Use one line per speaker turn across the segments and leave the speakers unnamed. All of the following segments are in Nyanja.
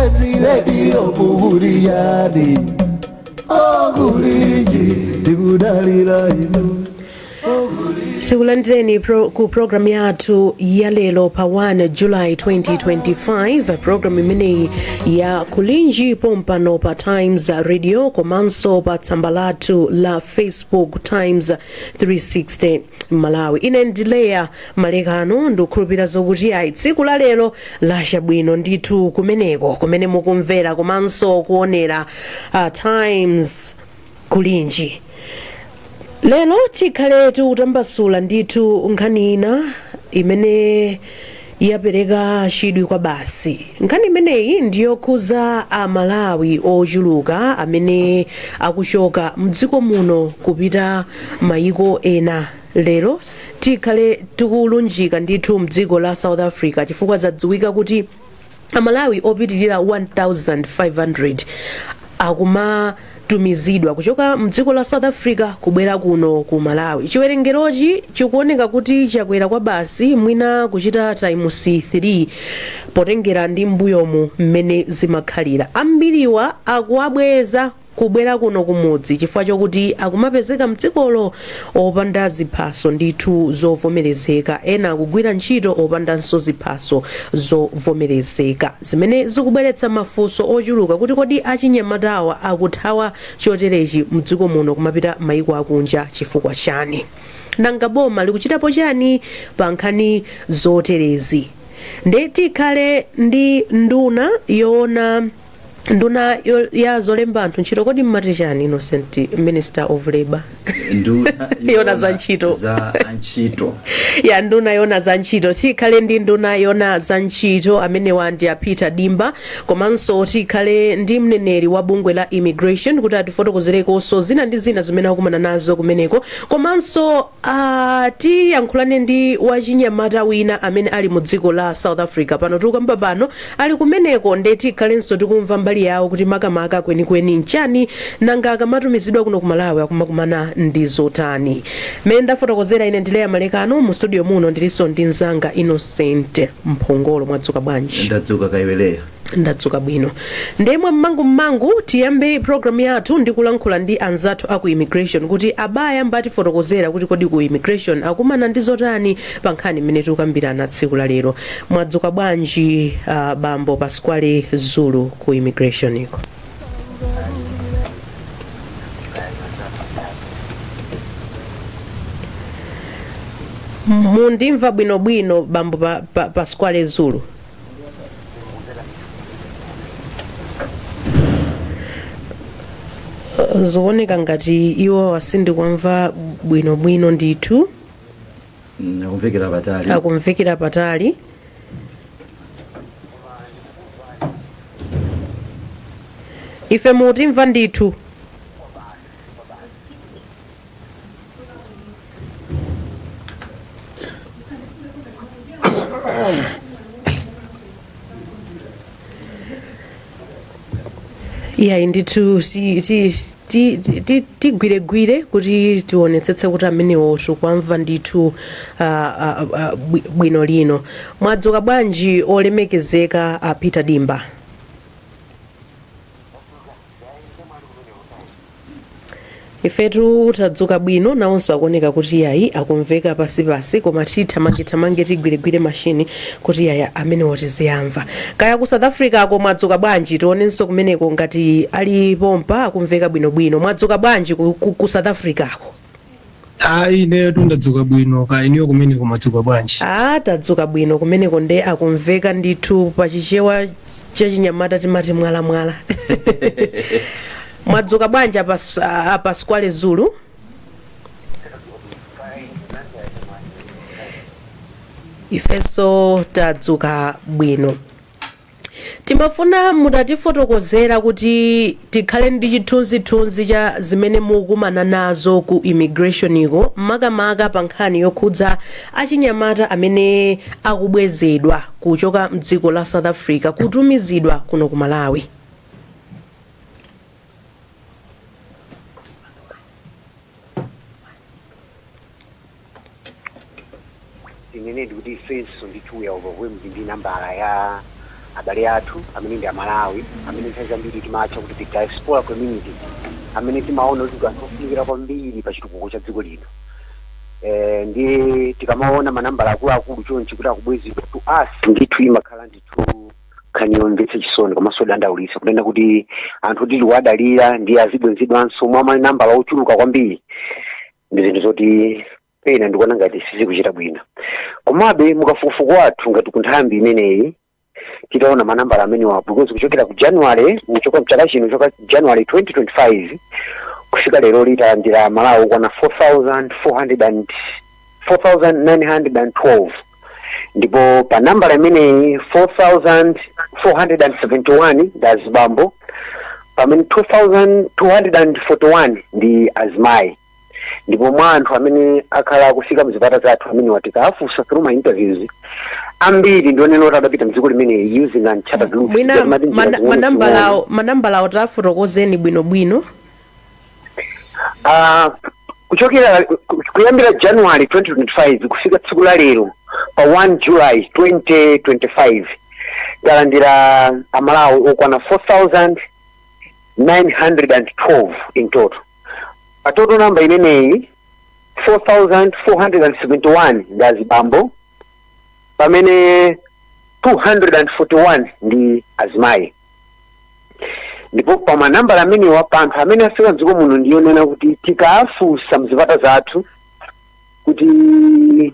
Gati radio Buriani Oguliji Tigudalila inu
Sikulandeni ku program yathu ya lelo pa 1 July 2025 program imene ya kulinji pompano pa Times Radio komanso pa tsamba lathu la Facebook Times 360 Malawi. Ine ndileya malekano ndikukhulupirira zokuti ayi tsiku la lelo lasha bwino ndithu kumeneko kumene mukumvera komanso kuonera Times kulinji. Lelo tikhale tikutambasula ndithu nkhani ina imene yapereka chidwi kwa basi. Nkhani imeneyi ndiyokhuza Amalawi ochuluka amene akuchoka mdziko muno kupita mayiko ena. Lero tikhale tikulunjika ndithu mdziko la South Africa chifukwa zadziwika kuti Amalawi opitirira 1500 akumatumizidwa kuchoka mdziko la South Africa kubwera kuno ku Malawi. Chiwerengerochi chikuoneka kuti chakwera kwa basi mwina kuchita times 3 potengera ndi mbuyomu mmene zimakhalira. Ambiriwa akuabweza kubwera kuno kumudzi chifukwa chokuti akumapezeka mdzikolo opanda ziphaso ndithu zovomerezeka, ena akugwira ntchito opandanso ziphaso zovomerezeka, zimene zikubweretsa mafunso ochuluka kuti kodi achinyamatawa akuthawa choterechi mdziko muno kumapita mayiko akunja chifukwa chani. Nanga boma likuchitapo chani pa nkhani zoterezi? Ndeti khale ndi nduna ya zolemba anthu ntchito kodi mmati chani Innocent Minister of Labour yona za ntchito ya nduna yona za ntchito. Tikhale ndi nduna yona za ntchito amene wandi a Peter Dimba komanso tikhale ndi mneneri wa bungwe la immigration kuti atifotokozereko so zina ndi zina zimene akumana nazo kumeneko, komanso tiyankhulane ndi wachinyamata wina amene ali mu dziko la South Africa pano tikamba pano ali kumeneko. Ndeti khalenso tikumva mbali yawo kuti makamaka kwenikweni nchani nanga akamatumizidwa kuno ku Malawi akumakumana ndi zotani. Mmene ndafotokozera ine ndileya malekano mu studio muno ndilinso ndi nzanga Innocent Mphongolo. Mwadzuka bwanji?
Ndadzuka kaiweleya.
Ndadzuka bwino. Ndemwe mmangu tiyambe program yathu ndikulankhula ndi anzathu aku immigration kuti abaya mbati fotokozera kuti kodi ku immigration akumana ndi zotani pa nkhani imene tikukambirana tsiku la lero. Mwadzuka bwanji Bambo Pasquale Zulu ku immigration iko? Mundimva bwino Bambo Pasquale Zulu? Zooneka ngati iwo wasindi kumva bwino ndithu. Akumvekera patali. Ife mutimva ndithu. Yeah, ndithu tigwire kuti tionetsetse kuti amenewo tikumva ndithu bwino lino. Mwadzuka bwanji olemekezeka Peter Dimba? Ifetu tadzuka bwino nawonso akuoneka kuti yayi akumveka pasipasi koma tithamange tigwire mashini kuti yaya amene wotiziyamva. Kaya ku South Africa ako mwadzuka bwanji tionenso kumeneko ngati ali pompa akumveka bwino. Mwadzuka bwanji ku South Africa ako?
Ine tundadzuka bwino kaya iniyo kumeneko mwadzuka bwanji?
Tadzuka bwino kumeneko nde akumveka ndithu pachichewa chachinyamata timati mwala. Mwadzuka bwanji Pasquale Zulu? Ifeso tadzuka bwino. Timafuna mutatifotokozera kuti tikhale ndi chithunzithunzi cha zimene mukumana nazo ku immigration iko makamaka pa nkhani yokhudza achinyamata amene akubwezedwa kuchoka mdziko la South Africa kutumizidwa kuno ku Malawi.
Inene kuti ifenso ndithu ya overwhelmed ndi nambala ya
abale athu amene ndi Amalawi amene nthawi zambiri timatcha kuti the diaspora community amene timaona kuti anthu ofunikira kwambiri pa chitukuko cha dziko lino. Ndi tikamaona manambala akuluakulu chonchi kuti akubwezedwa to us ndithu imakhala ndithu kanyomvetsa chisoni komanso dandaulitsa kunena kuti anthu tili wadalira ndi azibwenzedwanso mwa manambala ochuluka kwambiri ndi zinthu zoti pena ndikuona ngati sizikuchita bwino. Komabe mukafukufuku wathu ngati ku nthambi imeneyi titaona manambala amenewa because kuchokera ku January kuchoka mchaka chino choka January 2025 kufika lero litalandira Malawi kwana 4,912 ndipo pa nambala imeneyi 4,471 ndi azibambo pamene 2,241 ndi azimayi. Ndipo mwa anthu amene akhala kufika mzipata zathu amene watikafusa through my interviews ambiri ndionena kuti adapita mdziko limene using uncharted groups.
Mwina manambala tafotokozeni bwinobwino.
Kuchokera kuyambira January 2025 kufika tsiku la lero pa 1 July 2025 talandira Amalawi okwana 4,912 in total. A total number imeneyi 4,471 ndi azibambo pamene 241 ndi azimayi. Ndipo pa manambala amenewa panthu amene afika mdziko muno ndiyonena kuti tikafusa mzipata zathu kuti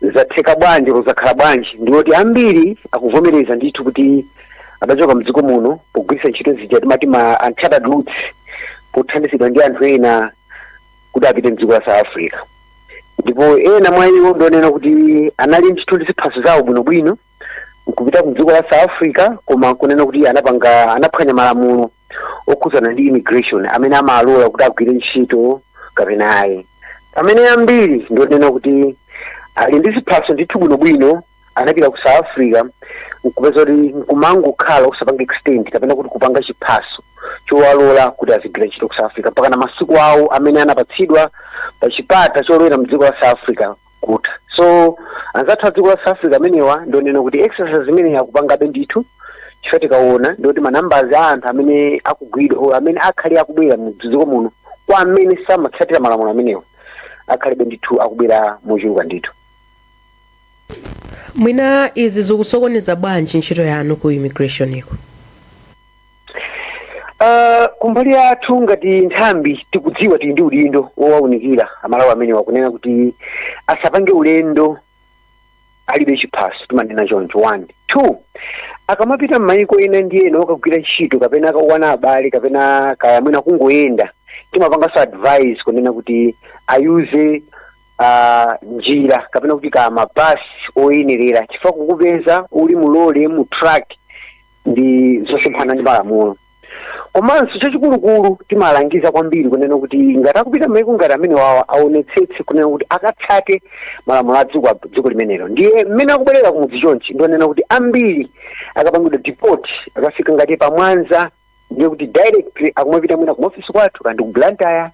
zatheka bwanji zakhala bwanji ndiwoti ambiri akuvomereza ndithu kuti adachoka mdziko muno pogwiritsa ntchito zija timati ma uncharted roots pothandizidwa ndi anthu ena kuti apite mdziko la South Africa. Ndipo ena mwa iwo ndionena kuti anali ntchito ndi ziphaso zawo bwinobwino nkupita kumdziko la South Africa koma kunena kuti anaphwanya malamulo okhuzana ndi immigration amene amalola kuti agwire ntchito kapena ayi. Pamene ambiri ndionena kuti ali ndi ziphaso ndithu bwinobwino anapita ku South Africa nkupeza kuti nkumangokhala usapanga extend kapena kuti kupanga chiphaso chowalola kuti azigwire ntchito ku South Africa mpaka na masiku awo amene anapatsidwa pa chipata cholowera mdziko la South Africa kutha. So anzathu a dziko la South Africa amenewa ndionena kuti exercise imene akupangabe ndithu chifukwa tikaona ndikuti manambala a anthu amene akugwidwa amene akhali akubwera mdziko muno kwa amene samatsatira malamulo amenewa akhalibe ndithu akubwera mochuluka ndithu.
Mwina izi zikusokoneza bwanji ntchito yanu ku immigration iko?
Kumbali athu ngati nthambi tikudziwa tili ndi udindo wowaunikira Amalawi amene wakunena kuti asapange ulendo alibe chiphaso timanena choncho 1. 2 akamapita m'mayiko ena ndi ena okagwira ntchito kapena akawana abale kapena kaya mwina kungoyenda timapanganso advice kunena kuti ayuze njira kapena kuti kaya mabasi oyenerera chifukwa kukupeza uli mulole mu truck ndi zosemphana ndi malamulo. Komanso chachikulukulu timalangiza kwambiri kunena kuti ngati akupita m'mayiko ngati amene wawa aonetsetse kunena kuti akatsate malamulo a dziko limenelo. Ndiye mmene akubwerera kumudzi chonchi ndionena kuti ambiri akapangidwa deport akafika ngati pa Mwanza ndiye kuti directly akumapita mwina ku office kwathu kandi ku Blantyre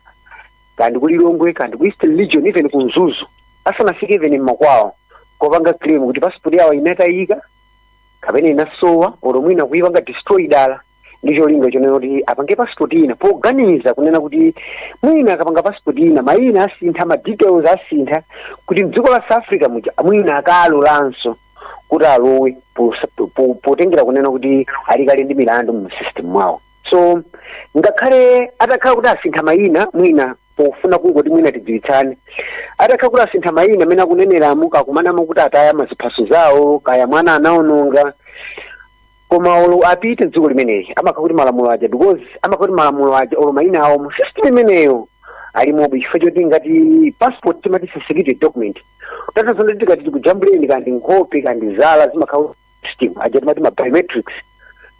kandi ku Lilongwe kandi ku Eastern Region even ku Mzuzu asanafike even mmakwawo kopanga claim kuti passport yawo inatayika kapena inasowa olo mwina kuipanga destroy dala. Ndicho linga chonena kuti apange passport ina poganiza kunena kuti mwina akapanga passport ina mayina asintha ma details asintha kuti mdziko la South Africa muja mwina akalolanso kuti alowe potengera kunena kuti alikali ndi milandu mu system mwawo. So ngakhale atakhala kuti asintha mayina mwina pofuna kungoti mwina tidziwitsane atakhala kuti asintha mayina amene akunenera amuka akumanamo kuti ataya maziphaso zawo kaya mwana anaononga koma olo apite dziko limeneli amakhala kuti malamulo aja because amakhala kuti malamulo aja olo mayina awo mu system imeneyo alimobe chifukwa choti ngati passport timati security document tatazonda tikati tikujambuleni kandi nkhope kandi zala zimakhala system aja timati ma biometrics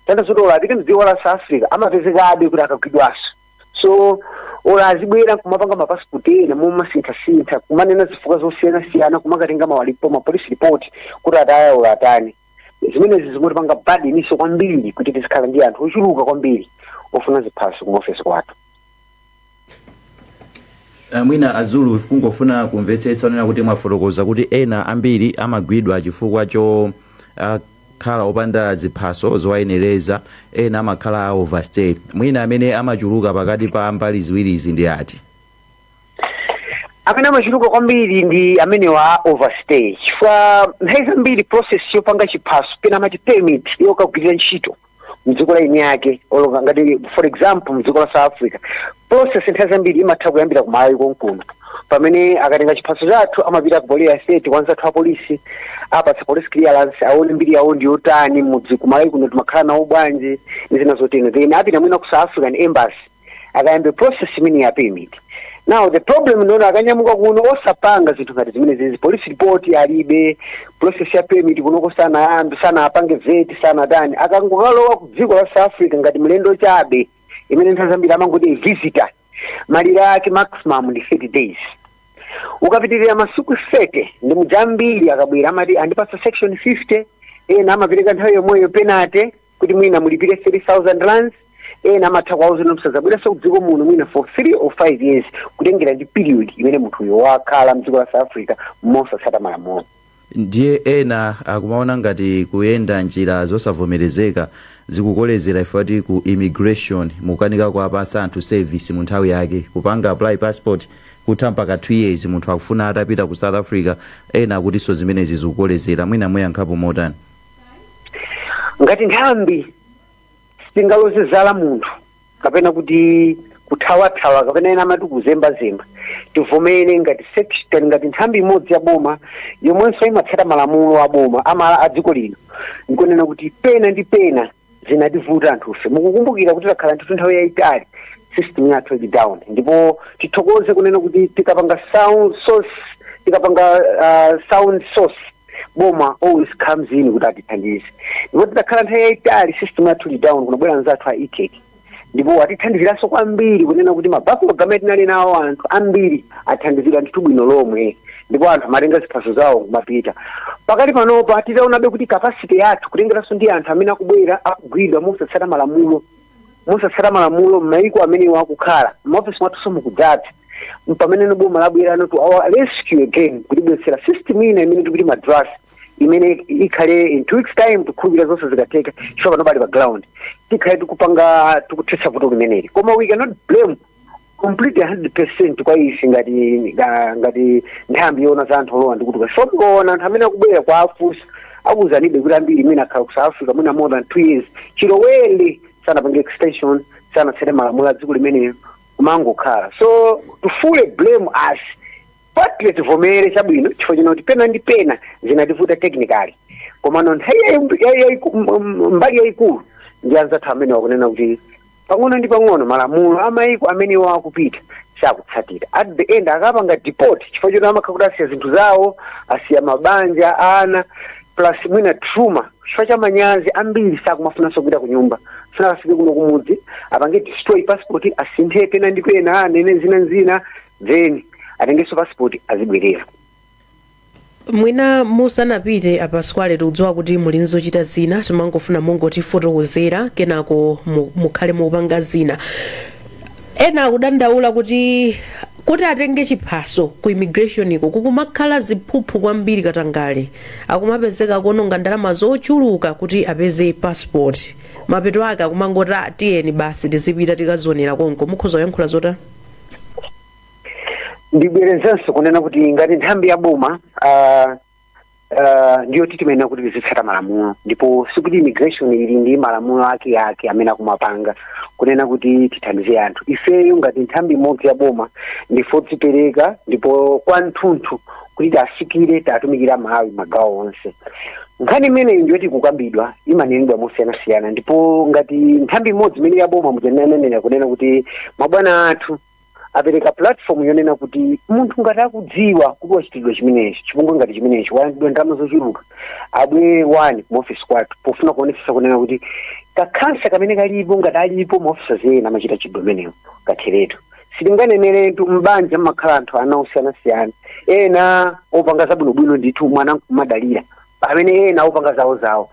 tatazoda olo apite mdziko la South Africa amapezekabe kuti akagwidwaso. So ora azibwera kumapanga mapassport ena mumasintha kumanena zifukwa zosiyana kumakatenga mawalipo ma police report kuti ataya ora atani. Zimenezi zimotipanga badi iniso kwambiri kuti tisikhala ndi anthu ochuluka kwambiri ofuna ziphaso ku office kwathu.
Mwina Azulu kungofuna kumvetsetsa onena kuti mwafotokoza kuti ena ambiri amagwidwa chifukwa amakhala opanda ziphaso zowayenereza, ena amakhala overstay. Mwina amene amachuluka pakati pa mbali ziwirizi ndi ati?
Amene amachuluka kwambiri ndi amene wa overstay. Chifukwa nthawi zambiri process yopanga chiphaso pena amati permit yokagwirira ntchito mdziko la ine yake, oloka ngati for example mdziko la South Africa, process nthawi zambiri imatha kuyambira ku Malawi konkuno. Pamene akatenga chiphaso chathu amapita ku Police State, kwanza athu apolisi apatsa police clearance, aone mbiri yawo ndi yotani mudzi ku Malawi kuno timakhala nawo bwanji zina zotero, then apita mwina ku South African Embassy akayambe process imene ya permit. Now the problem ndono akanyamuka kuno osapanga zinthu ngati zimene zizi, police report alibe, process ya permit kunoko sana apange vet sana dani, akangokalowa ku dziko la South Africa ngati mlendo chabe imene nthawi zambiri amangoti visitor, malira ake maximum ndi 30 days. Ukapitirira masiku 30 ndi mujambiri akabwera amati andipasa section 50, ena amapereka nthawi yomweyo penalty kuti mwina mulipire 30,000 rands, ena amatha kwawo zinomsazabwera so kudziko muno mwina for 3 or 5 years kutengera ndi period imene munthuyo wakhala mdziko la South Africa mosatsata malamulo.
Ndiye ena akumaona ngati kuyenda njira zosavomerezeka zikukolezera ifati ku immigration mukanika kwa apasa anthu service mu nthawi yake, kupanga apply passport kutha mpaka 2 years munthu akufuna atapita ku South Africa, ena akutinso zimenezi zikukolezera. Mwina muyankhapo motani?
Ngati nthambi singalozezala munthu kapena kuti kuthawa kapena ena amati kuzemba tivomere ngati section ngati nthambi imodzi ya boma yomwenso imatsata malamulo a boma a dziko lino, ndikunena kuti pena ndi pena zinativuta anthufe. Mukukumbukira kuti takhala nthawi nthawi yayitali system yathu ili down, ndipo tithokoze kunena kuti tikapanga sound source boma always comes in kuti atithandize. Ndipo titakhala nthawi yayitali system yathu ili down, kunabwera anzathu a ETEC ndipo atithandiziranso kwambiri kunena kuti mabako gameti nali nawo anthu ambiri athandizira ndithu bwino lomwe, ndipo anthu amatenga ziphaso zawo kumapita. Pakati panopa titaonabe kuti capacity yathu kutengeranso ndi anthu amene akubwera akugwidwa mosatsata malamulo m'mayiko amene wakukhala maofisi mwathu mukudzaza mpamene boma labwera to our rescue again kuti bwesera system ina imene tikuti madrasa imene ikhale in 2 weeks time tukhulupira zonse zikateka chifukwa panobali pa ground tikhale tikupanga tikuthetsa vuto limeneli. Koma we cannot blame completely 100% kwa isi ngati nthambi yona za anthu olowa ndikutuka so kuona anthu amene akubwera kwa afusa akuzanibe kuti ambiri imene akhala ku South Africa mwina more than 2 years chilowere sanapange extension sanatsate malamulo a dziko limenelo kumangokhala. So to fully blame us partly tivomere chabwino chifukwa chino kuti pena ndi pena zinativuta technically, koma nthawi mbali yayikulu ndi anzathu amene wakunena kuti pang'ono ndi pang'ono malamulo amayiko amene wakupita sakutsatira. At the end akapanga deport chifukwa chino amakhala kuti asiya zinthu zawo, asiya mabanja ana plus mwina trauma chifukwa cha manyazi ambiri sakumafunanso kupita ku nyumba, funa afike kuno kumudzi apange destroy passport asinthe pena ndi pena anene zina then atengeso passport azibwerera.
Mwina musanapite apaskwale tikudziwa kuti muli nzochita zina, timangofuna mungotifotokozera kenako mukhale mupanga zina. Ena akudandaula kuti atenge chiphaso ku immigration iko kukumakhala ziphuphu kwambiri katangale, akumapezeka kuononga ndalama zochuluka kuti apeze passport, mapeto ake akumangoti tiyeni basi tizipita tikazionera konko. Mukhoza kuyankhula zota?
Ndibwerezanso kunena kuti ngati nthambi ya boma ndiyo titimena kuti tizitsata malamulo, ndipo sikuti immigration ili ndi malamulo ake amene akumapanga kunena kuti tithandize anthu. Ifeyo ngati nthambi imodzi ya boma ndifo tipereka ndipo kwa nthunthu kuti tafikire tatumikira magawo onse. Nkhani imene ndiyo tikukambidwa imanenedwa mosiyanasiyana, ndipo ngati nthambi imodzi imene ya boma mujanenenera kunena kuti mabwana athu apereka platform yonena kuti munthu ngati akudziwa kuti wachitidwa chimenechi chipungwe ngati chimenechi walandidwa ndalama zochuluka abwere wani ku office kwathu pofuna kuonetsa kunena kuti kakhansa kamene kalipo ngati alipo maofisa zena amachita chidwi menewo katheretu. Sitinganeneretu mbanja mmakhala anthu ana osiyanasiyana, ena opanga zabwinobwino ndithu mwana nkumadalira pamene ena opanga zawo.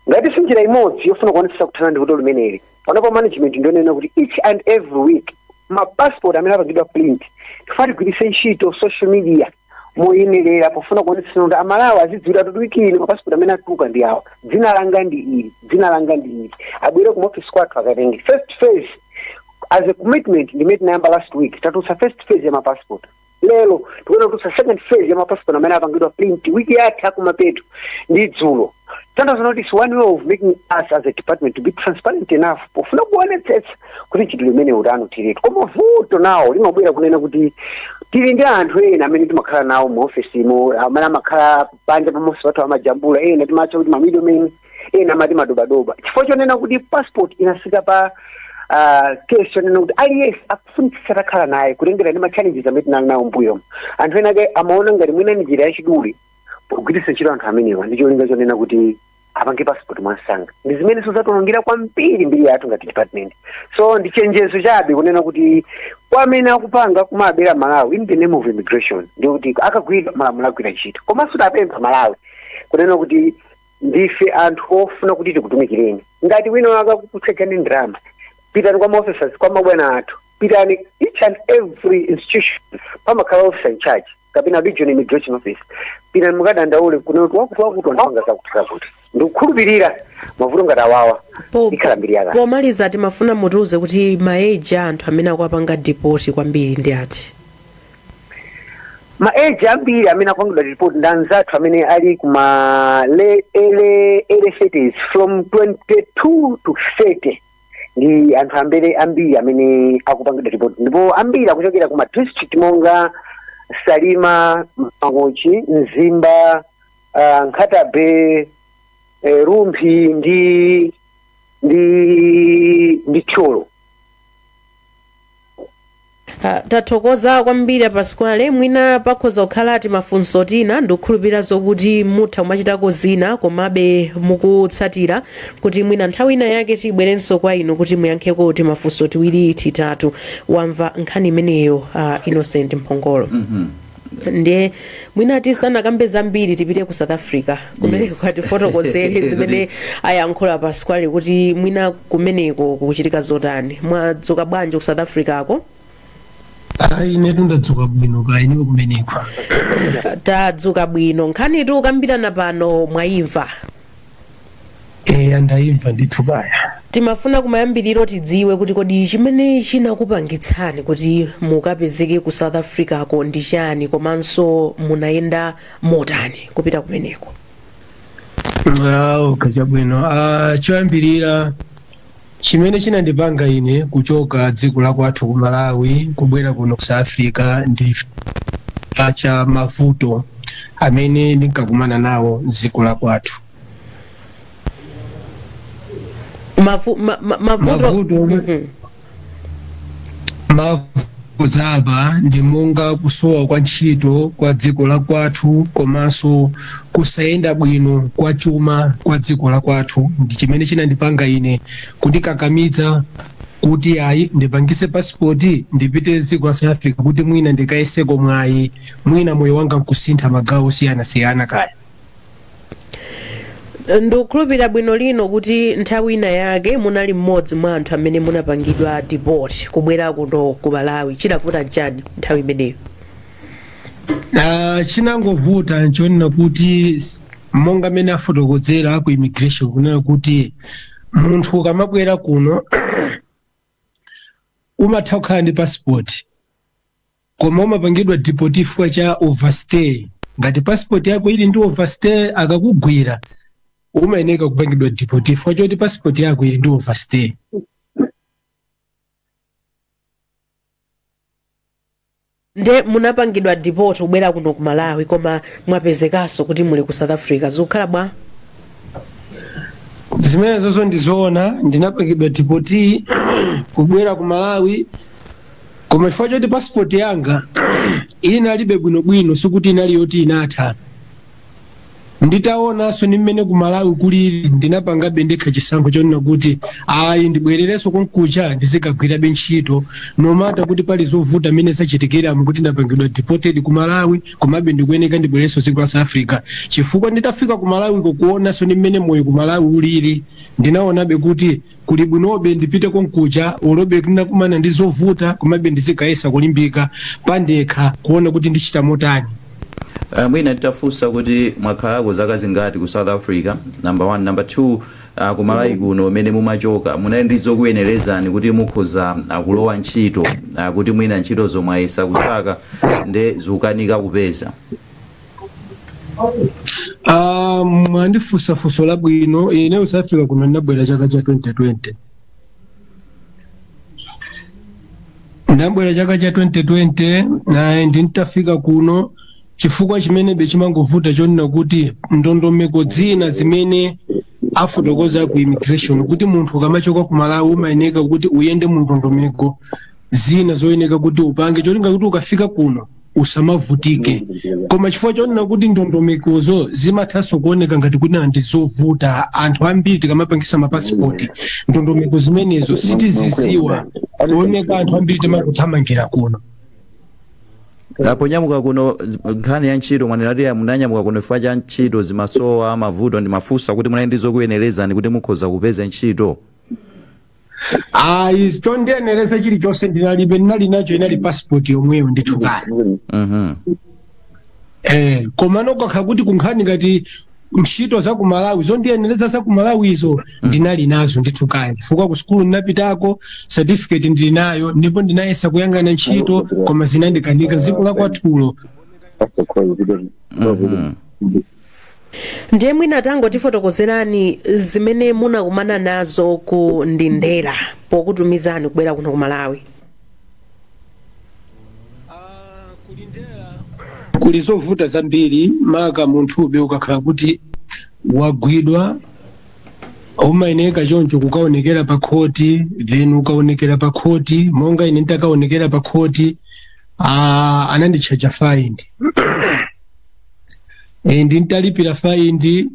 Ngati sinjira imodzi yofuna kuonetsa kuthana ndi vuto limeneli panopo management ndionena kuti each and every week ma passport amene apangidwa print tifati kugwiritsa ntchito social media moyenerera pofuna kuonetsa kuti amalawi azidziwira kuti wiki ino mapasipoti amene atuluka ndi awa, dzina langa ndi ili, dzina langa ndi ili, abwere ku office kwathu akatenge first phase as a commitment. Ndimene tinayamba last week tatulutsa first phase ya mapasipoti, lero tikuona kutulutsa second phase ya mapasipoti amene apangidwa print wiki yathu akumapeto ndi dzulo. Tanthauza kuti it's one way of making us as a department to be transparent enough pofuna kuonetsetsa kuti ntchito imene utano tiritu. Koma vuto nawo limabwera kunena kuti tili ndi anthu ena amene timakhala nawo mu ofisimo, amene amakhala panja pamosi pathu amajambula, ena timatcha kuti mamiddlemen, ena amati madobadoba, chifukwa chonena kuti passport inafika pa case chonena kuti aliyense akufunitsitsa takhala naye kutengera ndi ma-challenges amene tinali nawo mbuyomo. Anthu ena ake amaona ngati mwina ni njira yachidule pogwiritsa ntchito anthu amenewa, ndi cholinga chonena kuti apange passport mwansanga. Ndi zimene sizatulungira kwambiri mbiri yathu ngati department. So ndi chenjezo chabe kunena kuti kwa amene akupanga kumabera Malawi in the name of immigration, ndi kuti akagwira malamulo agwira ntchito. Komanso tapempha Malawi kunena kuti ndife anthu ofuna kuti tikutumikireni. Ngati wina akakutsekani ndrama, pitani kwa ma-officers, kwa mabwana athu, pitani each and every institution pamakhala officer in charge kapena regional immigration office, pitani mukadandaule kunena kuti wakuti wanapanga zakuti ndikukhulupirira mavuto ngati awawa ikhala mbiri yakale.
Pomaliza timafuna mutiuze kuti maeji anthu amene akuapanga deport kwambiri ndi ati?
Maeji ambiri amene akupangidwa deport ndi anzathu amene ali kuma early 30s from 22 to 30. Ndi anthu ambiri amene akupangidwa deport, ndipo ambiri akuchokera kuma district monga Salima, Mangochi, Nzimba, Nkhatabe, Rumpi ndi Cholo.
Tathokoza kwambiri Pasquale, mwina pakhoza kukhala ati mafunso tina ndikukhulupirira zokuti mutha kumachitako zina komabe mukutsatira kuti mwina nthawi ina yake tibwerenso kwa inu kuti muyankheko kuti mafunso tiwiri titatu. Wamva nkhani imeneyo Innocent Mphongolo. Ndiye mwina tisana kambe zambiri tipite ku South Africa kumeneko kwati fotokozere zimene ayankhula Pasquale kuti mwina kumeneko kuchitika zotani. Mwadzuka bwanji ku South Africa ako?
Ine tundadzuka bwino kaini kumeneko.
Tadzuka bwino. Nkhani tu kambirana pano mwayimva?
Andayimva ndithu kaya.
Timafuna kumayambiriro tidziwe kuti kodi chimene chinakupangitsani kuti mukapezeke ku South Africa ako ndi chani, komanso munayenda motani kupita kumeneko?
Kachabwino. Choyambirira chimene chinandipanga ine kuchoka dziko la kwathu ku Malawi kubwera kuno ku South Africa ndi cha mavuto amene ndinkakumana nawo dziko la kwathu. Mavuto zaba ndi monga kusowa kwa ntchito kwa dziko la kwathu komanso kusayenda bwino kwa chuma kwa dziko la kwathu ndi chimene chinandipanga ine kundikakamiza kuti ayi ndipangise passport ndipite dziko la South Africa kuti mwina ndikayeseko mwayi mwina moyo wanga nkusintha magawo osiyana kaya.
Ndikukhulupirira bwino lino kuti nthawi ina yake munali mmodzi mwa anthu amene munapangidwa deport kubwera kuno ku Malawi. Chinavuta chani nthawi imeneyo?
Chinangovuta nchonena kuti monga amene afotokozera ku immigration kunena kuti munthu ukamabwera kuno umatha kukhala ndi passport koma umapangidwa deport chifukwa cha overstay. Ngati passport yako ili ndi overstay akakugwira umayeneka kupangidwa deport chifukwa choti passport yako ili ndi overstay.
Nde munapangidwa deport kubwera kuno ku Malawi koma mwapezekanso kuti muli ku South Africa, zikukhala bwa?
Zimene zonso ndizoona, ndinapangidwa deport kubwera ku Malawi koma chifukwa choti passport yanga inalibe bwinobwino sikuti inali yoti inatha. Nditaonanso ni mmene ku Malawi kulili ndinapangabe ndekha chisankho chonena kuti ayi ndibwererenso konkucha ndizikagwirabe ntchito nomata kuti pali zovuta mmene zachitikira kuti ndapangidwa deported ku Malawi komabe ndikuyeneka ndibwererenso dziko la South Africa chifukwa nditafika ku Malawi kuonanso ni mmene moyo ku Malawi ulili ndinaonabe kuti kuli bwinobe ndipite konkucha olobe ndinakumana ndi zovuta komabe ndizikayesa kulimbika pandekha kuona kuti ndichita motani.
Mwina titafunsa kuti mwakhalako zaka zingati ku South Africa, number 1. Number 2, ku Malawi kuno umene mumachoka munali ndi zokuyenerezani kuti mukhoza kulowa ntchito, kuti mwina ntchito zomwe ayesa kusaka nde zikukanika kupeza?
Mwandifunsa funso labwino. Ine South Africa kuno ndinabwera chaka cha 2020. Ndabwera chaka cha 2020 na ndinitafika kuno chifukwa chimene bechimangovuta chonena kuti ndondomeko dzina zimene afotokoza ku immigration kuti munthu ukamachoka ku Malawi umayeneka kuti uyende mu ndondomeko zina zoyeneka kuti upange cholinga kuti ukafika kuno usamavutike. Koma chifukwa chonena kuti ndondomekozo zimathanso kuoneka ngati kuti ndizovuta, anthu ambiri tikamapangisa mapasipoti ndondomeko zimenezo sitiziziwa, kuoneka anthu ambiri timakuthamangira kuno.
Ponyamuka kuno nkhani ya ntchito mwanenati munanyamuka kuno chifukwa cha ntchito zimasowa mavuto, ndimafunsa kuti munali ndi zokuyenerezani kuti mukhoza kupeza ntchito?
Chondiyenereza chilichonse ndinalibe, ndinali nacho inali passport yomweyo ndithukale. Koma nokakha kuti kunkhani ngati ntchito za ku Malawi zondiyenereza za ku Malawi izo ndinali nazo ndithukale, chifukwa ku sukulu ndinapitako, certificate ndili nayo, ndipo ndinayesa kuyangana ntchito koma zinandikanika dziko la kwathulo.
Ndiye mwina tango tifotokozerani zimene munakumana nazo ku Ndindera pokutumizani kubwera kuno ku Malawi.
Kuli zovuta zambiri, maka munthube ukakhala kuti wagwidwa umayeneka choncho kukaonekera pa khoti, then ukaonekera pa khoti monga ine ndakaonekera pa khoti, ananditchaja fine. Ndintalipira fine,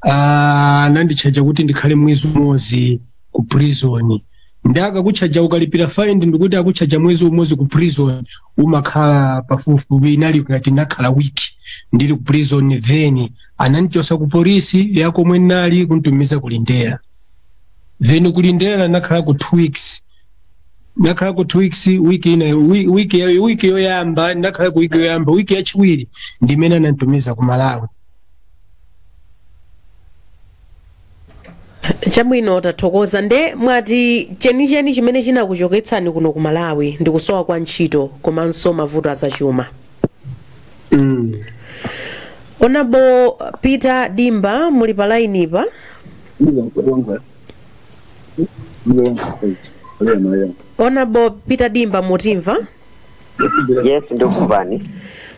ananditchaja kuti ndikhale mwezi umodzi ku prison. Ndaka kuchaja ukalipira fine ndikuti akuchaja mwezi umodzi ku prison umakhala pafupi inali kuti nakhala wiki ndili ku prison, then anandichosa ku polisi yako mwe nali kuntumiza kulindera, then kulindera nakhala ku 2 weeks. Nakhala ku 2 weeks, wiki yoyamba nakhala ku wiki yoyamba, wiki yachiwiri ndimene anantumiza ku Malawi.
Chabwino tathokoza. Nde mwati chenicheni chimene chinakuchoketsani kuno ku Malawi ndikusowa kwa ntchito komanso mavuto azachuma. Honorable Peter Dimba muli pa line pa? Honorable Peter Dimba mutimva?
Yes, ndikuvani.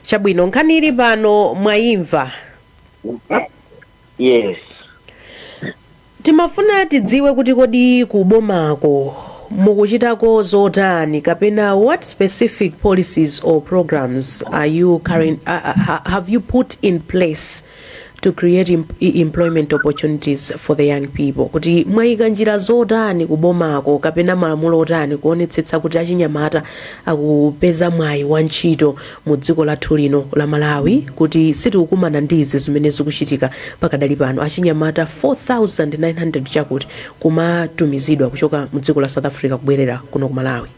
Chabwino, nkhani ili pano mwayimva?
Yes.
Timafuna tidziwe kuti kodi kubomako mukuchitako zotani kapena what specific policies or programs are you have you put in place to create employment opportunities for the young people? Kuti mwayika njira zotani kubomako kapena malamulo otani kuonetsetsa kuti achinyamata akupeza mwayi wa ntchito mu dziko lathu lino la Malawi, kuti sitikukumana ndizi zimene zikuchitika pakadali pano achinyamata 4900 chakuti kumatumizidwa kuchoka mu dziko la South Africa kubwerera kuno ku Malawi?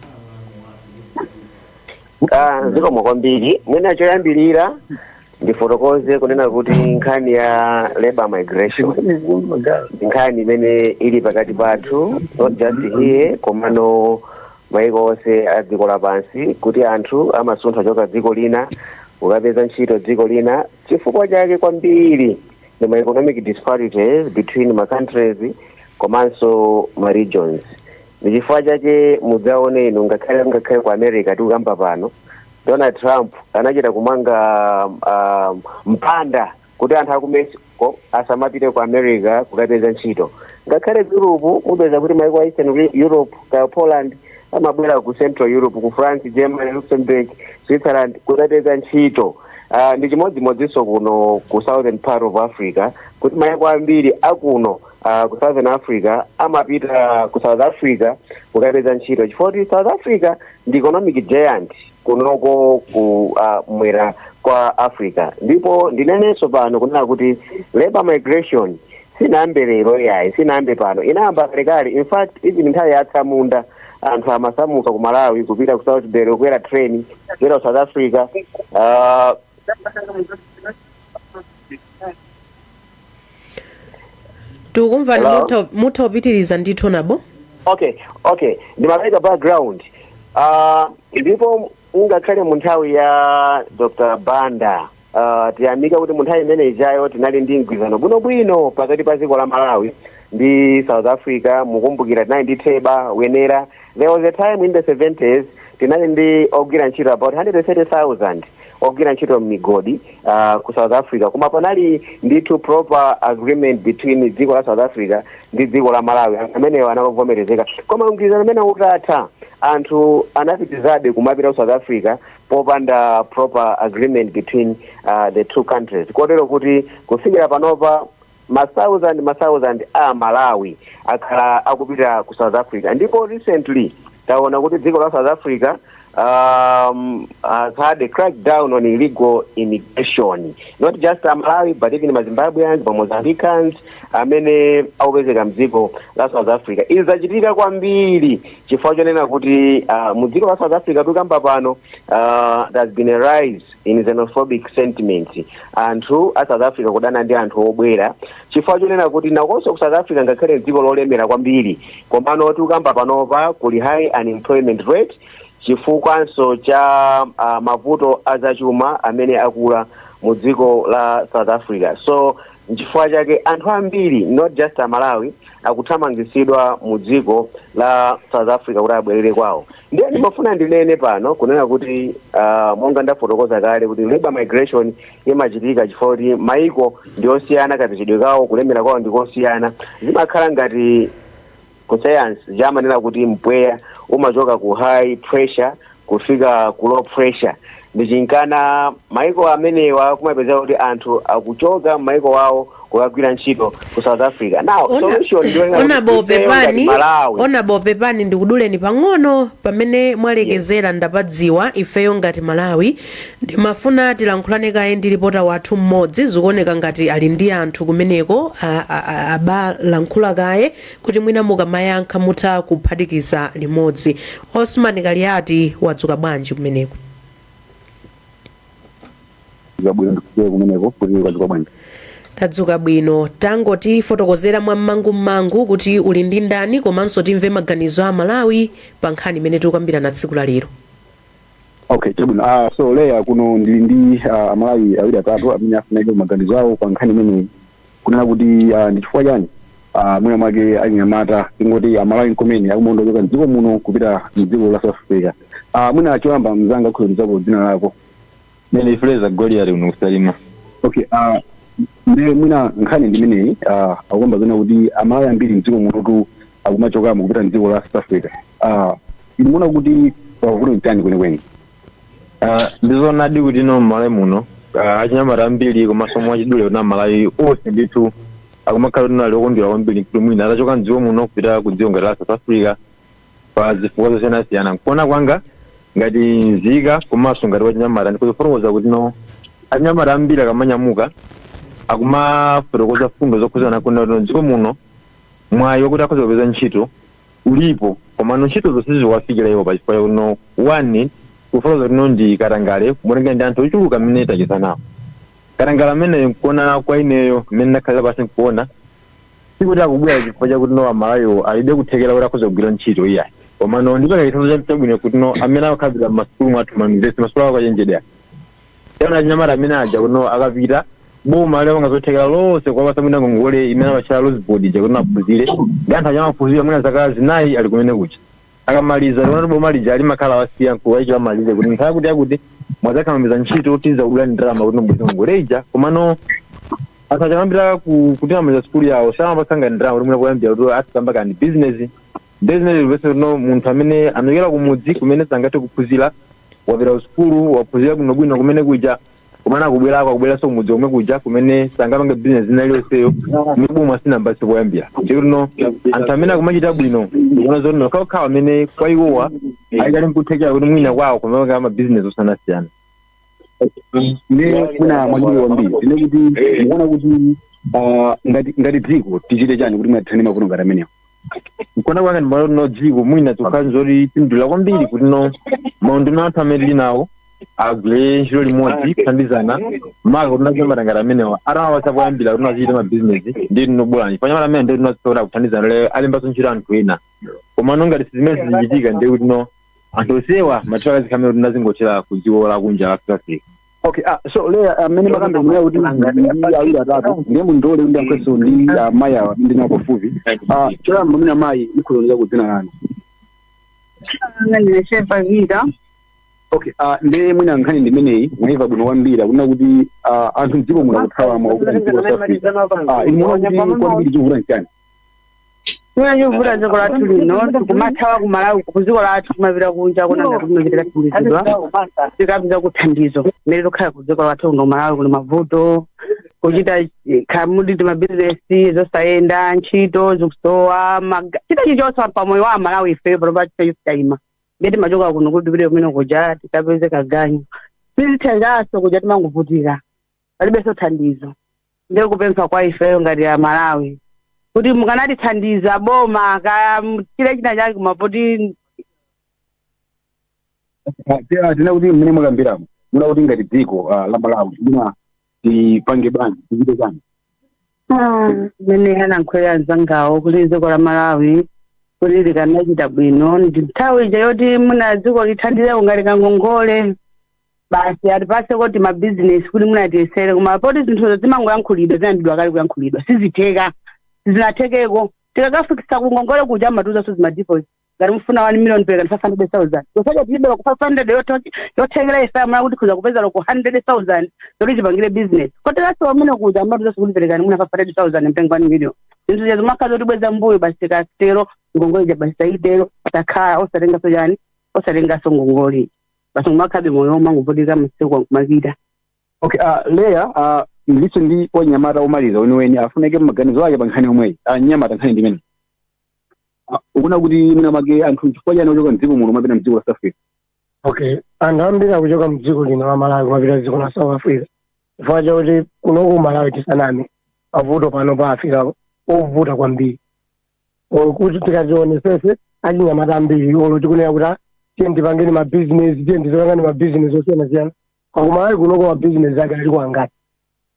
Zikomo kwambiri. Mwina choyambirira ndifotokoze kunena kuti nkhani ya labor migration nkhani imene ili pakati pathu, not just here komano maiko onse a dziko lapansi, kuti anthu amasuntha choka dziko lina ukapeza ntchito dziko lina. Chifukwa chake kwambiri ndi ma economic disparities between ma countries komanso ma regions. Ndi chifukwa chake mudzaone inu ngakhale ku America tikukamba pano, Donald Trump anachita kumanga mpanda kuti anthu aku Mexico asamapite ku America kukapeza ntchito. Ngakhale Europe mupeza kuti maiko a Eastern Europe ka Poland amabwera ku Central Europe, ku France, Germany, Luxembourg, Switzerland kukapeza ntchito. Ndi chimodzimodzinso kuno ku southern part of Africa, kuti maiko ambiri akuno ku Southern Africa amapita ku South Africa kukapeza ntchito, chifukwa kuti South Africa ndi economic giant kunoko ku mwera kwa Africa. Ndipo ndinenenso pano kunena kuti labor migration sinayambe lero yayi, sinayambe pano, inayamba kalekale. In fact even nthawi yatsamunda anthu amasamuka ku Malawi kupita ku South Belo kukwera train kupita ku South Africa.
tikumva muthaupitiriza ndithu nabo.
Okay ndimapeka background ndipo ungakhale mu nthawi ya Dr. Banda tiyamika kuti mu nthawi imene ijayo tinali ndi mgwirizano bwinobwino pakati pa dziko la Malawi ndi South Africa. Mukumbukira tinali ndi Theba Wenera. There was a time in the 70s tinali ndi ogwira ntchito about 130,000 ogwira ntchito migodi ku South Africa, koma panali ndithu proper agreement between dziko la South Africa ndi dziko la Malawi amene anavomerezeka. Koma mgwirizano amene utatha anthu anapitizabe kumapita ku South Africa popanda proper agreement between the two countries, kotero kuti kufikira panopa ma-thousand a Malawi akhala akupita ku South Africa. Ndipo recently taona kuti dziko la South Africa has had a crackdown on illegal immigration, not just Malawi but even Zimbabweans, Mozambicans amene akupezeka mdziko la South Africa. Izachitika kwambiri chifukwa chonena kuti mudziko la South Africa tukamba pano there's been a rise in xenophobic sentiments. Anthu a South Africa kudana ndi anthu obwera chifukwa chonena kuti nakonso ku South Africa ngakhale dziko lolemera kwambiri komano tukamba panopa kuli high unemployment rate chifukwanso cha mavuto azachuma amene akula mu dziko la South Africa. So nchifukwa chake anthu ambiri not just Malawi akuthamangisidwa mu dziko la South Africa kuti abwerere kwawo. Ndiye ndimafuna ndinene pano kunena kuti monga ndafotokoza kale kuti labor migration imachitika chifukwa kuti maiko ndiosiyana kachitidwe kawo kulemera kwawo ndikosiyana. Zimakhala ngati ku science jamanena kuti mpweya umachoka ku high pressure kufika ku low pressure. Ndichinkana maiko amenewa kumapeza kuti anthu akuchoka maiko wawo kukagwira ntchito ku South Africa. Now solution
ona bopepani ndikuduleni pang'ono pamene mwalekezera ndapadziwa ifeyo ngati Malawi ndimafuna tilankhulane kaye ndi ripota wathu mmodzi zikuoneka ngati ali ndi anthu kumeneko abalankhula kaye kuti mwina mukamayankha mutha kuphatikiza limodzi. Osman Kaliati wadzuka bwanji kumeneko? Tadzuka bwino. Tangoti fotokozera mwammangu kuti uli ndi ndani komanso timve maganizo a Malawi pa nkhani imene tikukambira na tsiku la lero.
Okay, chabwino. So leya kuno ndili ndi Malawi awiri atatu amene afunaiko maganizo awo pa nkhani imene kunena kuti ndi chifukwa chani mwina mwake anyamata ingoti Malawi nkomene akumondoka dziko muno kupita mdziko la South Africa. Mwina achoyamba mzanga kukhuzirapo dzina lako.
Nene Fraser Goliath unokusalima.
Okay, ndiye mwina nkhani ndimeneyi akwamba zona kuti Malawi ambiri mdziko muno tu akumachokamo kupita mdziko la South Africa. Ndimona kuti pakuti mtani kwenikweni.
Ndizonadi kuti no Malawi muno achinyamata ambiri komasomo achidule na Malawi onse ndithu akumakhala tunali okondwera kwambiri kuti mwina atachoka mdziko muno kupita ku dziko ngati la South Africa pa zifukwa zosiyanasiyana. Nkuona kwanga ngati nzika komanso ngati wachinyamata ndikufotokoza kuti no achinyamata ambiri akamanyamuka akumafotokoza fundo zokhuzana kuna dziko muno mwayi wokuti akhoza kupeza ntchito ulipo komano ntchito zonse ziwafikira iwo pachifukwa kuno one kufotokoza kuti ndi Katangale kumoneka ndi anthu ochuluka amene tacheza nawo. Katangale amene nkuona kwa ineyo amene ndakhalira pasi nkuona sikuti akubwera chifukwa chakuti no Malawi alibe kuthekera kuti akhoza kugwira ntchito iyayi komano ndipaka chitsanzo chabwino kuti no amene akhabira masukulu mwathu mamivesi masukulu ako achenjedera tena achinyamata amene aja kuno akapita boma leo ngazothekera lonse kwa basa mwina ngongole imene bachala Rosebud je kuti naphunzire ndi anthu anyamaphunzira mwina zaka zinayi ali kumene kucha akamaliza lona boma lija ali makhala wasiya nkuwachi amalize kuti nkhala kuti akuti mwazakamamiza ntchito utiza kudula ndrama kuti mbwezi ngoleja komano asachambira kuti amaliza skulu yawo samapasanga ndrama kuti mwina kuyambira kuti atisamba kandi business vese no munthu amene anokera kumudzi kumene sangathe kuphunzira wapita skulu waphunzira bwinobwino kumene kuja kumana akubwera so mudzi omwe kuja kumene sangapanga business inaliyoseyo mibuma sinamba sikoyambira chikuno anthu amene akumachita bwino kuona zoti nokhaokhawa amene kwa iwowa ayikali mkuthekera kuti mwina kwawo kumapanga amabusiness osanasiyana.
Ndiye kuna mwajiri wambiri tine kuti mukuona kuti ngati dziko tichite chani kuti mwatithani mavuto ngati amenewo.
Nkuona kwanga ndimalo no dziko mwina tukhanza kuti tindula kwambiri kuti no maundu nathu amene linawo agwire ntchito limodzi kuthandizana maka kuti nachomatangata amenewa atawawasa poyambira kuti unachite mabizinesi ndi tinobolanji panyamata amene ndi tinasola kuthandizana le alembaso ntchito anthu ena koma nongati zimene zichitika ndi kuti no anthu osewa mathiwa akazikhamira kuti nazingochera ku dziko lakunja la South Africa.
Okay, so Leah, amene makambe mwe kuti ndi awiri atatu ndiye mundole ndi akweso ndi maya ndi napofupi. Choyamba muna mayi ikhuloneza kudzina nani?
Ngani shefa vida.
Okay, ndiye mwina nkhani ndimeneyi mwaiva bwino kwambiri kuna kuti anthu mdziko muno kuthawa mwa kuti dziko la South Africa. Imwe kuti kwambiri chivula nchani?
Nyuvura dziko lathu lino tikumathawa ku Malawi kuziko lathu kumapita kunja kunanga kunochitira kulizidwa tikapita kuthandizo mmene tokhala ku dziko lathu kuno Malawi kuli mavuto kuchita khamudi mabizinesi zosayenda ntchito zikusowa chita chilichonse pamoyo wa Malawi ife panopa chitayima ndiye timachoka kuno kuti tipite kumene kuja tikapeze kaganyu sizithengaso kuja timangovutika palibenso thandizo ndiye kupempha kwa ifeyo ngati ya Malawi kuti mukanatithandiza boma chile china chake kumapoti
tina kuti mmene mwakambiramo muna kuti ngati dziko la Malawi muna tipange bwanji tichite chani
mmene anayankhulira anzangawo kuti dziko la Malawi kuti likanachita bwino ndi nthawi ija yoti muna dziko lithandize ngati kangongole basi atipase kuti mabizinesi kuti munatiyesere koma poti zinthuzo zimangoyankhulidwa zinandidwa kale kuyankhulidwa sizitheka zinathekeko tikakafikisa kungongole kuja matuza so zimadeposit ngati mufuna 1 million peka 500,000 tosaja tibe ku 500 yothengera ifama kuti kuza kupeza loko 100,000 zoti chipangire business koti lasi wamene kuja matuza so kuliperekani muna 500,000 mpengo 1 million zinthu zezi makazi oti bweza mbuyo basi tikatero ngongole ja basi taitero takhala osatenga so jani osatenga so ngongole basi makazi moyo mangopotika mseko kumakita.
Okay, Leah, mliso ndi onyamata omaliza weniweni afuneke maganizo ake pankhani omwe anyamata nkhani ndimene ukuna kuti muna make anthu chifukwa chani kuchoka mdziko muno mapita mdziko la South Africa.
Okay, anthu ambiri akuchoka mdziko lino la Malawi kumapita dziko la South Africa chifukwa chakuti kunoku Malawi tisaname mavuto pano pa Africa ovuta kwambiri kuti tikazionesese achinyamata ambiri olo tikunena kuti tiye ndipangeni mabizinesi tiye ndizipangani mabizinesi osiyana-siyana kwakumalawi kunoko mabizinesi ake ali kwangati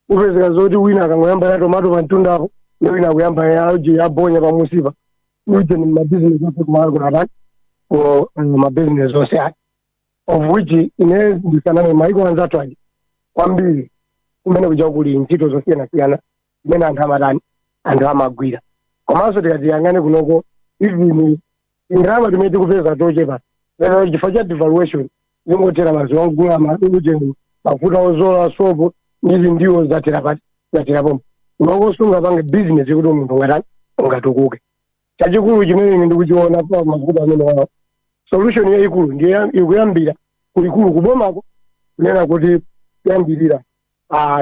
upezeka zoti wina akangoyamba ya tomato pantundapo ndi wina akuyamba yabonya pamusipa uje ni mabizinesi ose kumalawi kunatani mabizinesi ose ake of which ine ndisaname maiko anzatu aja kwambiri kumene kuja kuli ntchito zosiyana-siyana imene anthu amatani anthu amagwira komanso tikatiyang'ane kunoko even ndalama timene tikupeza tochepa chifukwa cha devaluation zingotera mazuwa ogula uje mafuta ozola sopo izi ndiwo zaterapo unoko sungapange business yekuti munthu ngatani ungatukuke chachikulu chimene ndikuchiona pa mafuta amene wawo solution yayikulu ndiye ikuyambira kulikulu kubomako kunena kuti kuyambirira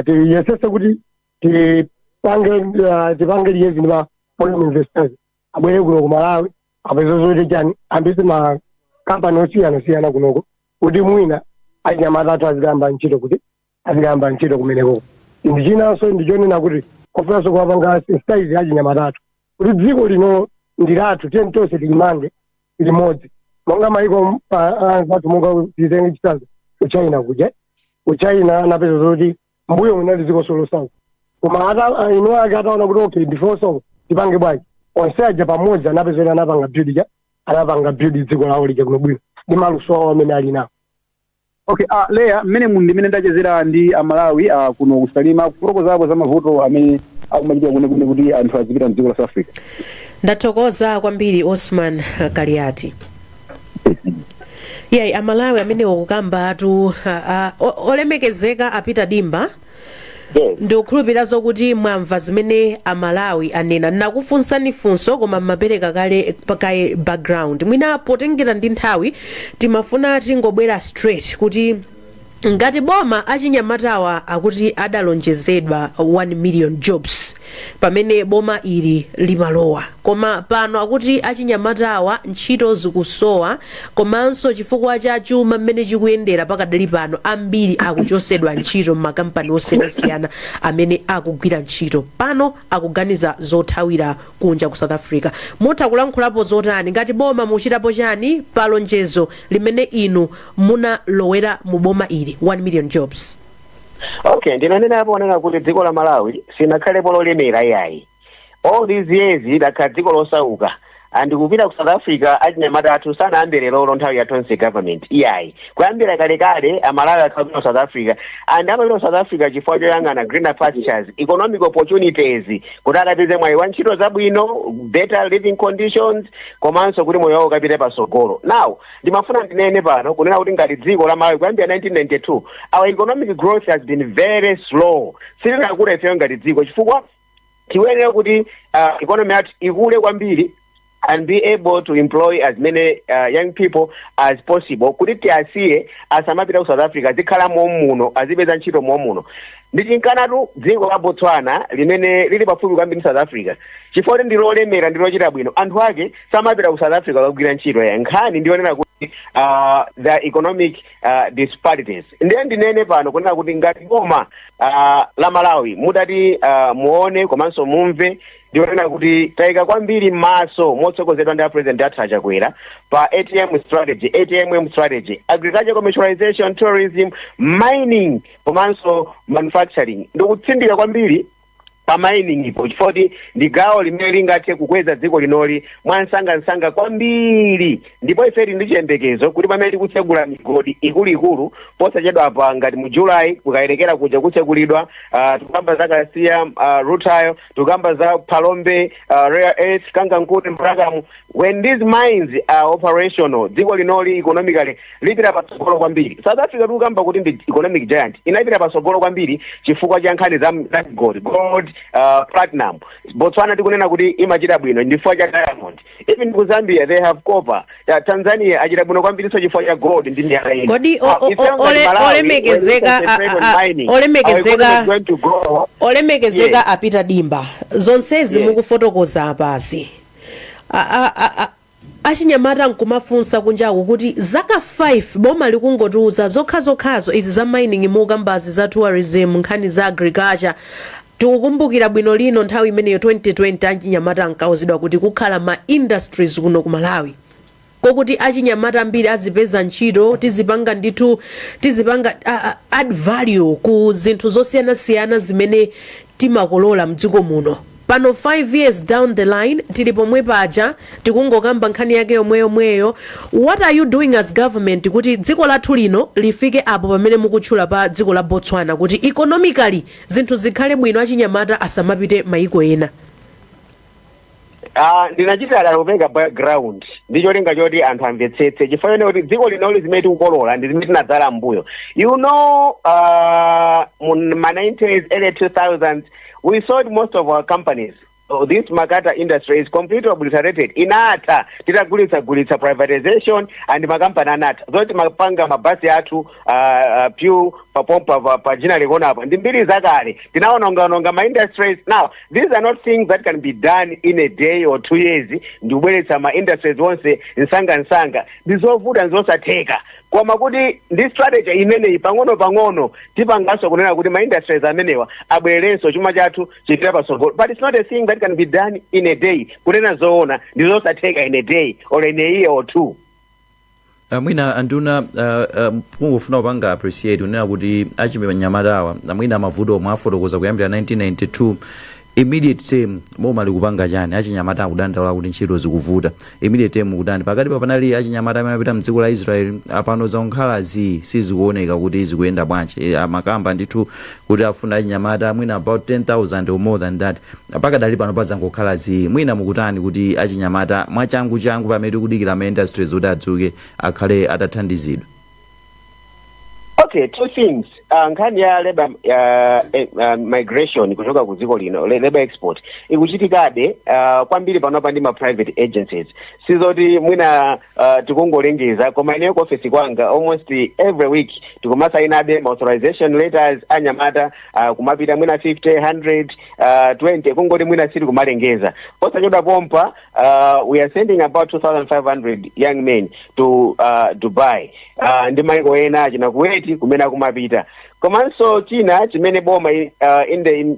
tiyesese kuti tipange liyezi ndi foreign investors abwere kuno ku Malawi apeza zoti chani ambise makampani osiyana-siyana kunoko kuti mwina achinyamata athu azikamba ntchito kumeneko ndichinanso ndichonena kuti kofunanso kuwapanga sensitize achinyamata athu kuti dziko lino ndilathu tiye tonse tilimange limodzi monga maiko anzathu monga titenge chitsanzo kuchina kuja kuchina anapeza zoti mbuyo munali dziko solo koma inu ake ataona kuti okay before so tipange bwanji onse aja pamodzi anapeza zoti anapanga build dziko lawo lija kuno bwino ndi maluso awo amene ali nawo.
Okay, Leah, mmene mundi mmene ndachezera ndi Malawi kuno kusalima kufotokozapo za mavuto amene akumachitika kuno kuti anthu azipita mdziko la South Africa.
Ndathokoza kwambiri Osman Kaliati. Yai Amalawi amene okukamba atu olemekezeka apita dimba ndikukhulupirira zokuti mwamva zimene Amalawi anena nakufunsani funso koma mapereka kale pakaye background mwina potengera ndi nthawi timafuna tingobwera straight kuti ngati boma achinyamatawa akuti adalonjezedwa 1 million jobs pamene boma ili limalowa, koma pano akuti achinyamatawa ntchito zikusowa, komanso chifukwa cha chuma mmene chikuyendera pakadali pano ambiri akuchosedwa ntchito m'makampani osiyanasiyana amene akugwira ntchito pano akuganiza zothawira kunja ku South Africa. Mutha kulankhulapo zotani ngati boma muchitapo chani pa lonjezo limene inu munalowera mu boma ili 1 million jobs?
Okay, ndinanena apo onena kuti dziko la Malawi sinakhalepo lolemera yayi. All these years dakhala dziko losauka and kupita ku South Africa achinyamata athu sanayambire lero nthawi ya Tonse government yayi. Kuyambira kalekale amalawi akapita South Africa and amapita South Africa chifukwa choyang'ana greener pastures, economic opportunities, kuti akapeze mwayi wa ntchito zabwino, better living conditions, komanso kuti moyo wawo ukapite pasogolo. Now ndimafuna ndinene pano kunena kuti ngati dziko la Malawi kuyambira 1992 our economic growth has been very slow. Sitinakula ifeyo ngati dziko chifukwa tiyenera kuti economy yathu ikule kwambiri and be able to employ as many young people as possible kuti tiasiye asamapita ku South Africa zikhala muno azipeza ntchito muno. Ndichinkanatu dziko la Botswana limene lili pafupi kwambiri South Africa chifukwa ndilolemera ndilochita bwino anthu ake samapita ku South Africa kugwira ntchito ya nkhani ndionera kuti the economic disparities. Ndiye ndinene pano kunena kuti ngati boma la Malawi mudati muone komanso mumve ndionena kuti taika kwambiri maso motsokozedwa ndi President Dr. Chakwera pa ATM strategy, agriculture commercialization, tourism, mining komanso manufacturing. Ndikutsindika kwambiri pa mining ipo chifukwa ndi gawo limene lingathe kukweza dziko linoli mwansanga kwambiri, ndipo ifeti ndi chiyembekezo kuti pamene tikutsegula migodi ikuluikulu posachedwa apa ngati mu July kukayerekera kuja kutsekulidwa tukamba za Kasiya, Rutile, tukamba za Palombe, Rare Earth, Kangankunde, Mbragamu. When these mines are operational dziko linoli economically lipita patsogolo kwambiri. South Africa tukamba kuti ndi economic giant inapita patsogolo kwambiri chifukwa cha nkhani za gold, platinum. Botswana tikunena kuti imachita bwino chifukwa cha diamond. Even ku Zambia they have copper. Tanzania achita bwino kwambiri so chifukwa cha gold ndi miyala ino.
Kodi olemekezeka apita dimba zonsezi mukufotokoza apasi achinyamata nkumafunsa kunjaku kuti zaka 5 boma likungotiuza zokhazokhazo izi za mining mukambazi za tourism nkhani za agriculture. Tikukumbukira bwino lino nthawi imeneyo 2020 achinyamata ankauzidwa kuti kukhala ma industries kuno ku Malawi kokuti achinyamata ambiri azipeza ntchito tizipanga add value ku zinthu zosiyanasiyana zimene timakolola mdziko muno. Pano 5 years down the line tili pomwe paja tikungokamba nkhani yake yomweyo. What are you doing as government kuti dziko lathu lino lifike apo pamene mukutchula pa dziko la Botswana kuti economically zinthu zikhale bwino achinyamata asamapite maiko ena?
Ndinachita kupeka background ndicho linga choti anthu amvetsetse chifukwa kuti dziko linoli zimene tikukolola ndi zimene tinadzala mbuyo. You know, ma 90s, early 2000s we sold most of our companies. This Makata industry is completely obliterated. Inata titagulitsa privatization and makampani anata zoti mapanga mabasi athu pyu papompa pa jina likona apa ndi mbiri zakale tinaononga ma industries. Now these are not things that can be done in a day or 2 years. Ndibweretsa ma industries onse nsanga ndizovuta nzosatheka koma kuti ndi strategy imeneyi pang'ono tipanganso kunena kuti ma industries amenewa abwerenso chuma chathu chitira pasogolo, but it's not a thing that can be done in a day. Kunena zoona ndizosatheka in a day or in a year or 2.
Mwina anduna kungofuna kupanga appreciate unena kuti achinyamatawa mwina mavuto omwe afotokoza kuyambira 1992 immediate term boma likupanga chani achinyamata akudandaula kuti ntchito zikuvuta immediate term kutani pakati panali achinyamata amene apita mdziko la Israel apano zonkhalazi sizikuoneka kuti zikuyenda bwanji amakamba ndithu kuti afuna achinyamata mwina about 10,000 or more than that pakadali pano pazangokhalazi mwina mukutani kuti achinyamata mwachangu pamene tikudikira ma industries kuti adzuke akhale atathandizidwa.
Okay, two things. Nkhani ya labor migration kutoka ku dziko lino, labor export ikuchitikade kwambiri panopa ndi ma private agencies. Sizoti mwina tikungolengeza koma ine ku office kwanga almost every week tikumasainabe authorization letters anyamata kumapita mwina 50 100 20 kungoti mwina siri kumalengeza. Osachoda pompa we are sending about 2500 young men to Dubai. Ndi maiko ena china kuweti kumena kumapita. Komanso china chimene boma in the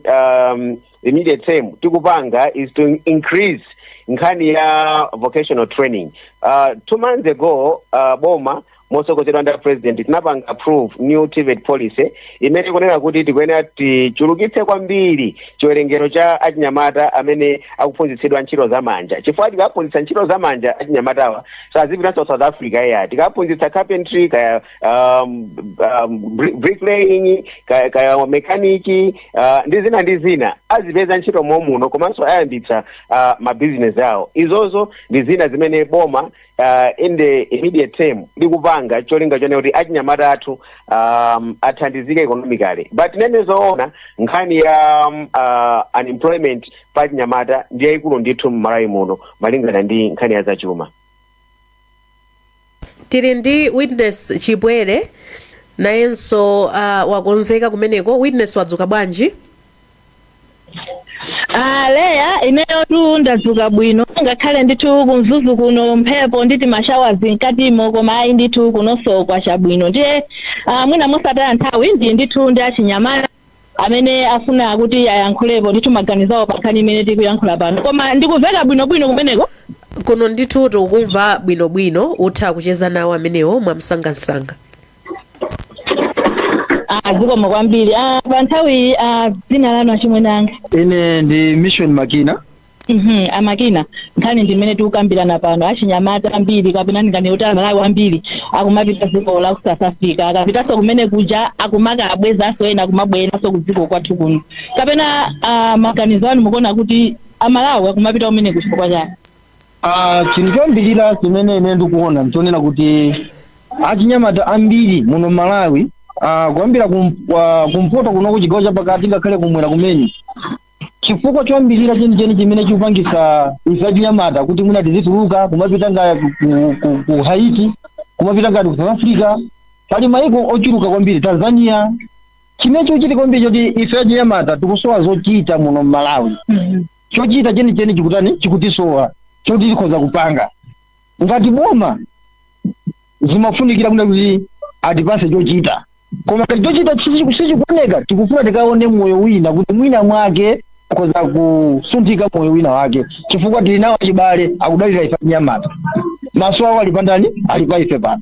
immediate term tikupanga is to increase nkhani ya vocational training. 2 months ago boma mosokozedwa under president tinapanga approve new TVET policy imene kunena kuti tikuyenera tichulukitse kwambiri chiwerengero cha achinyamata amene akuphunzitsidwa ntchito za manja. Chifukwa tikaphunzitsa ntchito za manja achinyamatawa sazipitanso South Africa ya tikaphunzitsa carpentry kaya bricklaying kaya mechanic ndi zina azipeza ntchito momuno komanso ayambitsa mabusiness awo. Izozo ndi zina zimene boma in the immediate term likupanga cholinga chone kuti achinyamata athu athandizike economically. But nene zoona nkhani ya unemployment pa achinyamata ndi yayikulu ndithu m'Malawi muno malingana ndi nkhani ya zachuma.
Tili ndi Witness Chibwere nayenso wakonzeka kumeneko. Witness wadzuka bwanji?
Leya ineyo tu ndadzuka bwino ngakhale ndithu kumzuzu kuno mphepo nditi mashawazi nkatimo koma ayi ndithu kunonso kwachabwino. Ndiye mwina mosataya nthawi ndi ndithu ndi achinyamata amene afuna kuti ayankhulepo ndithu maganizawo pa nkhani imene tikuyankhula pano. Koma ndikumveka bwinobwino kumeneko?
Kuno ndithu tikukumva bwinobwino. Utha kucheza nawo amenewo mwamsangamsanga.
Zikomo kwambiri. Pa nthawi dzina lanu achimwenanga?
Ine ndi Mission Makina.
Amakina nkhani ndimene tikukambirana pano achinyamata ambiri kapena ndingani kuti Amalawi ambiri akumapita dziko la ku South Africa akapitanso kumene kuja akumaka abwezaso ena kumabweranso ku dziko kwathu kuno kapena maganizo anu mukuona kuti Amalawi akumapita kumene kuchifukwa chani?
Chinthu choyambirira chimene ine ndikuona nchonena kuti achinyamata ambiri muno Malawi kuyambira kumpoto kuno kuchigawo chapakati ngakhale kumwera kumene chifukwa choyambirira chenicheni chimene chikupangisa ife achinyamata kuti mwina tizituluka kumapita ngati ku Haiti kumapita ngati ku South Africa pali maiko ochuluka kwambiri Tanzania. Chimene chochitika kwambiri choti ife achinyamata tikusowa zochita muno Malawi. Chochita chenicheni chikutani chikutisowa choti tikhoza kupanga ngati boma zimafunikira kuti atipase chochita. Koma chochita sichikuoneka tikufuna tikaone moyo wina kuti mwina mwake koza kusunthika moyo wina wake chifukwa tili nawo achibale akudalira ife achinyamata. Maso awo ali pandani ali pa ife pano.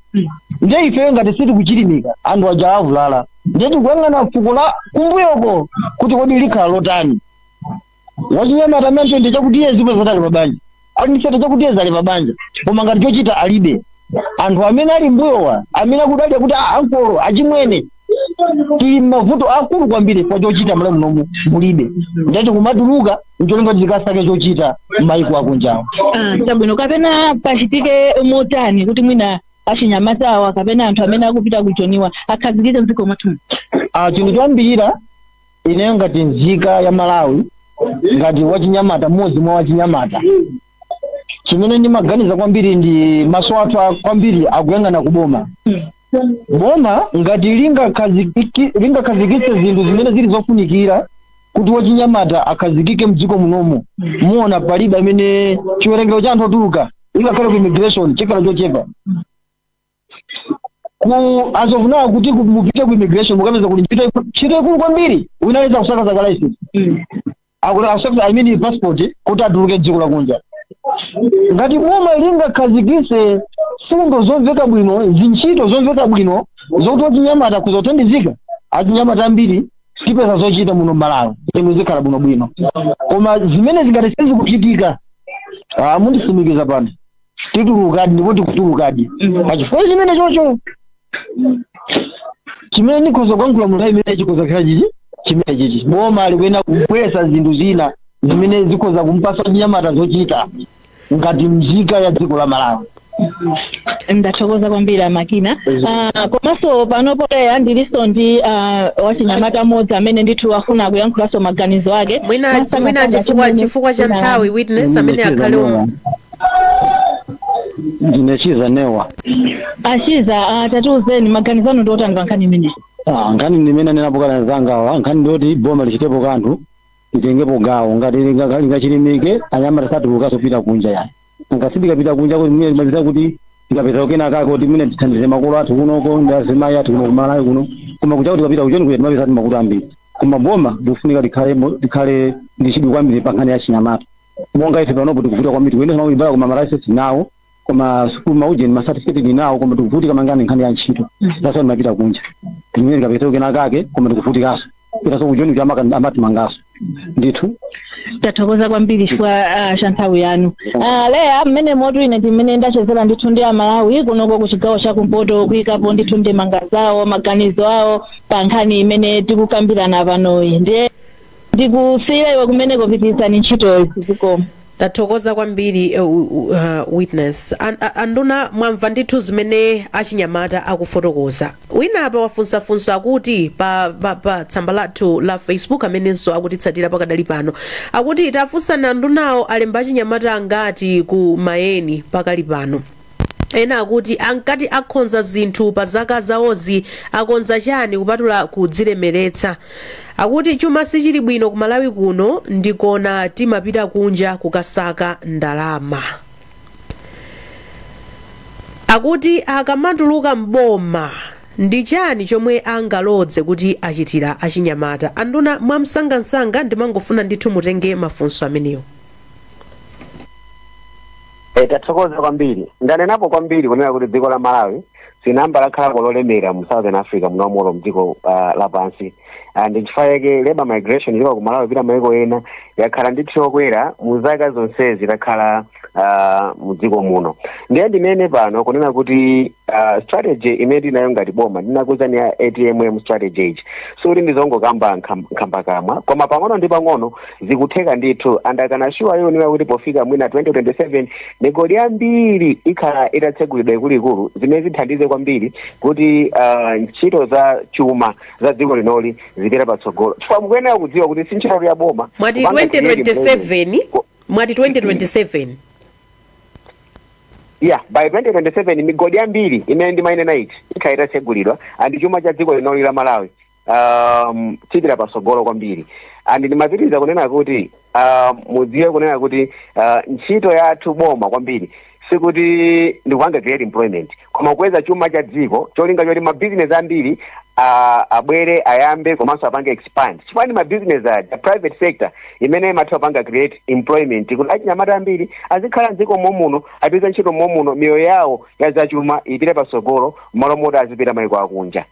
Ndiye ife ngati sitikuchilimika anthu aja avulala ndiye tikuyang'ana fuko la kumbuyoko kuti kodi likhala lotani. Wachinyamata amene ndi chakuti iye zipo zotali pabanja aniseta chakuti iye zali pabanja koma ngati chochita alibe. Anthu amene ali mbuyowa amene akudalira kuti ankolo achimwene tili mavuto akulu kwambiri kwa chochita mala munomu mulibe. Ndati kumatuluka ncholinga tikasake chochita maiko akunjawo.
Chabwino kapena pachitike motani kuti mwina achinyamatawa kapena anthu amene akupita kuchoniwa akhazikike mdziko mwathu?
Chinthu choyambirira ine ngati nzika ya Malawi ngati wachinyamata mmodzi mwa wachinyamata chimene ndimaganiza kwambiri ndi maso athu kwambiri akuyang'ana kuboma. Boma ngati lingakhazikitse zinthu zimene zili zofunikira kuti wachinyamata akhazikike mdziko munomu muona palibe amene chiwerengero cha anthu otuluka ingakhale ku immigration chikhala chochepa. As of now kuti mupite ku immigration mukapeza kuti ntchito ikulu kwambiri unaweza kusakaza license I mean passport kuti atuluke dziko lakunja. Ngati boma lingakhazikitse fundo zomveka bwino zintchito zomveka bwino zokuti achinyamata kuzothandizika achinyamata ambiri tipeza zochita muno Malawi zikhala bwino. Koma zimene zingati sizikuchitika mundisimikiza pano titulukadi ndipo tikutulukadi pachifukwa chimene chocho chimene ndikhoza kuyankhula munthawi imene chikhoza kukhala chichi chimene chichi boma likuyenda kubweza zinthu zina zimene zikhoza kumpasa achinyamata zochita ngati mzika ya dziko la Malawi.
ndathokoza kwambiri amakina komanso panopo leya ndiliso ndi wachinyamata modzi amene ndithu afuna kuyankhulanso maganizo ake
mwina chifukwa cha nthawi witness amene akhale
ndine Chiza Newa.
Chiza tatiuzeni maganizo anu ndi otani pa nkhani imeneyi?
Nkhani ndimene anenapokana zangawa nkhani ndoti boma lichitepo kanthu litengepo gawo ngati lingachilimike anyamata satuluka sopita kunja yayi ngasidikapita kunja kuti mine limaziza kuti ikapita kena kako kuti mine tithandize makolo athu kunoko ndi azimayi athu kuno kumalawi kuno koma kuja kuti kapita kuchoni kuya timapita ati makolo ambiri koma boma likufunika likhale ndi chidwi kwambiri pa nkhani ya chinyamata monga ife panopo tikuvutika kwambiri kuyendesa makuibala koma malaisesi nawo koma sukulu maujeni masatifiketi ndinawo koma tikuvutika mangani nkhani ya ntchito taso timapita kunja timene likapita kena kake koma tikuvutikaso itaso kuchoni kuti amati mangaso ndithu
tathokoza kwambiri chifukwa cha nthawi yanu leya mmene moto ine timene ndachezera ndithu ndi amalawi kunoko ku chigawo chakumpoto kuyikapo ndithu ndi mangazawo maganizo awo pa nkhani imene tikukambirana panoyi ndiye ndikusiyira iwe kumeneko pitizani ntchitoyi zikoma.
Tathokoza kwambiri witness anduna mwamva ndithu zimene achinyamata akufotokoza wina apa wafunsafunsa akuti pa tsamba lathu la Facebook amenenso akutitsatira pakadali pano akuti tafunsana andunawo alemba achinyamata angati ku Maeni pakali pano ena akuti ankati akhonza zinthu pa zaka zawozi akonza chani kupatula kudzilemeretsa akuti chuma sichili bwino ku Malawi kuno ndikona timapita kunja kukasaka ndalama akuti akamatuluka mboma ndi chani chomwe angalodze kuti achitira achinyamata anduna mwamsangamsanga ndimangofuna ndithu mutenge mafunso amenewo.
Tathokoza kwambiri ndanenapo kwambiri kunena kuti dziko la Malawi sinamba lakhala lolemera mu Southern Africa munomolo mdziko lapansi ndi chifukwa chake labor migration ilikuwa ku Malawi pita mayiko ena yakhala ndithu yokwera mu zaka zonsezi takhala mu dziko muno ndiye ndimene pano kunena kuti strategy imene tinayo ngati boma ndinakuza ni ATMM strategy so ndi ndizongokamba nkhamba kamwa koma pang'ono ndi pang'ono zikutheka ndithu andakana sure yo niwa kuti pofika mwina 2027 migodi ambiri ikhala itatsegulidwa ikuluikulu zimene zithandize kwambiri kuti ntchito za chuma za dziko linoli zipita patsogolo chifukwa mukuyenera kudziwa kuti si ntchito ya boma
mwati 2027
yeah by 2027 migodi ambiri imene ndi maina night ikhala itatsegulidwa andi chuma cha dziko linoli la Malawi chipita patsogolo kwambiri andi ndimapitiriza kunena kuti mudziwe kunena kuti ntchito yathu boma kwambiri sikuti ndikuanga create employment koma kuweza chuma cha dziko cholinga choti ma business ambiri abwere ayambe komanso apange expand chifukwa ndi ma business a private sector imene imatha apanga create employment kuti achinyamata ambiri azikhala mdziko momuno apeza ntchito momuno miyoyo yawo ya zachuma ipite patsogolo malo moti azipita mayiko akunja.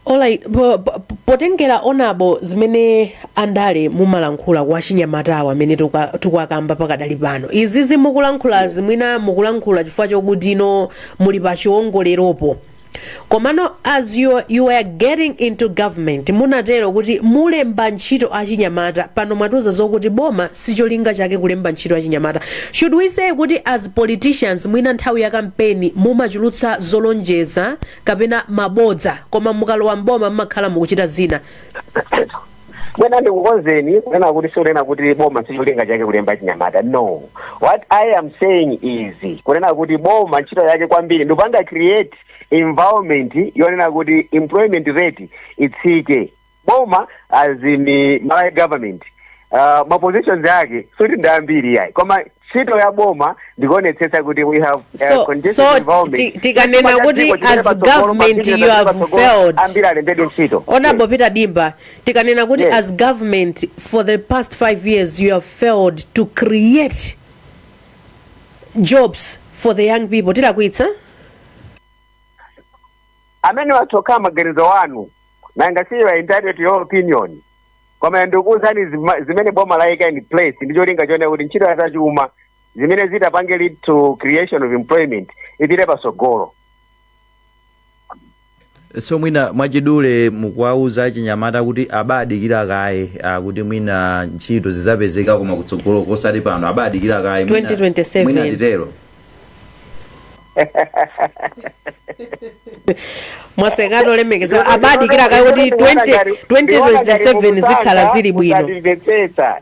Alright, potengera onabo zimene andale mumalankhula kwa chinyamatawo amene tukakamba pakadali pano izi zimukulankhula zimwina mukulankhula chifukwa chokuti ino muli pa chiwongoleropo komano as you are getting into government munatero kuti mulemba ntchito achinyamata pano mwatuza zokuti boma sicholinga chake kulemba ntchito achinyamata should we say kuti as politicians mwina nthawi ya kampeni mumachulutsa zolonjeza kapena mabodza koma mukalowa mboma mmakhala mukuchita zina?
When I'm going when I would say kuti boma sicholinga chake kulemba chinyamata no what I am saying is kunena kuti boma ntchito yake kwambiri ndopanga create environment yonena kuti employment rate itsike boma as in my government my positions yake suti ndambiri yayi koma ntchito ya boma ndikuonetsetsa kuti we have conducive environment
tikanena kuti as government you have failed
ambiri alembedwe ntchito
Honorable Peter Dimba tikanena kuti as government for the past 5 years you have failed to create jobs for the young people tilakwitsa
amene watoka maganizo wanu na ngasiwa entitled to your opinion koma ndikuuzani zimene boma laika in place ndicholinga chone kuti ntchito ya zachuma zimene zitapange lead to creation of employment ipite patsogolo.
So mwina mwachidule mukuwauza achinyamata kuti abadikira kaye kuti mwina ntchito zizapezeka koma kutsogolo kosati pano abadikira kaye
2027
mwina litero
Mwasekano lemekeza abadikira kuti 2027 zikhala zili bwino.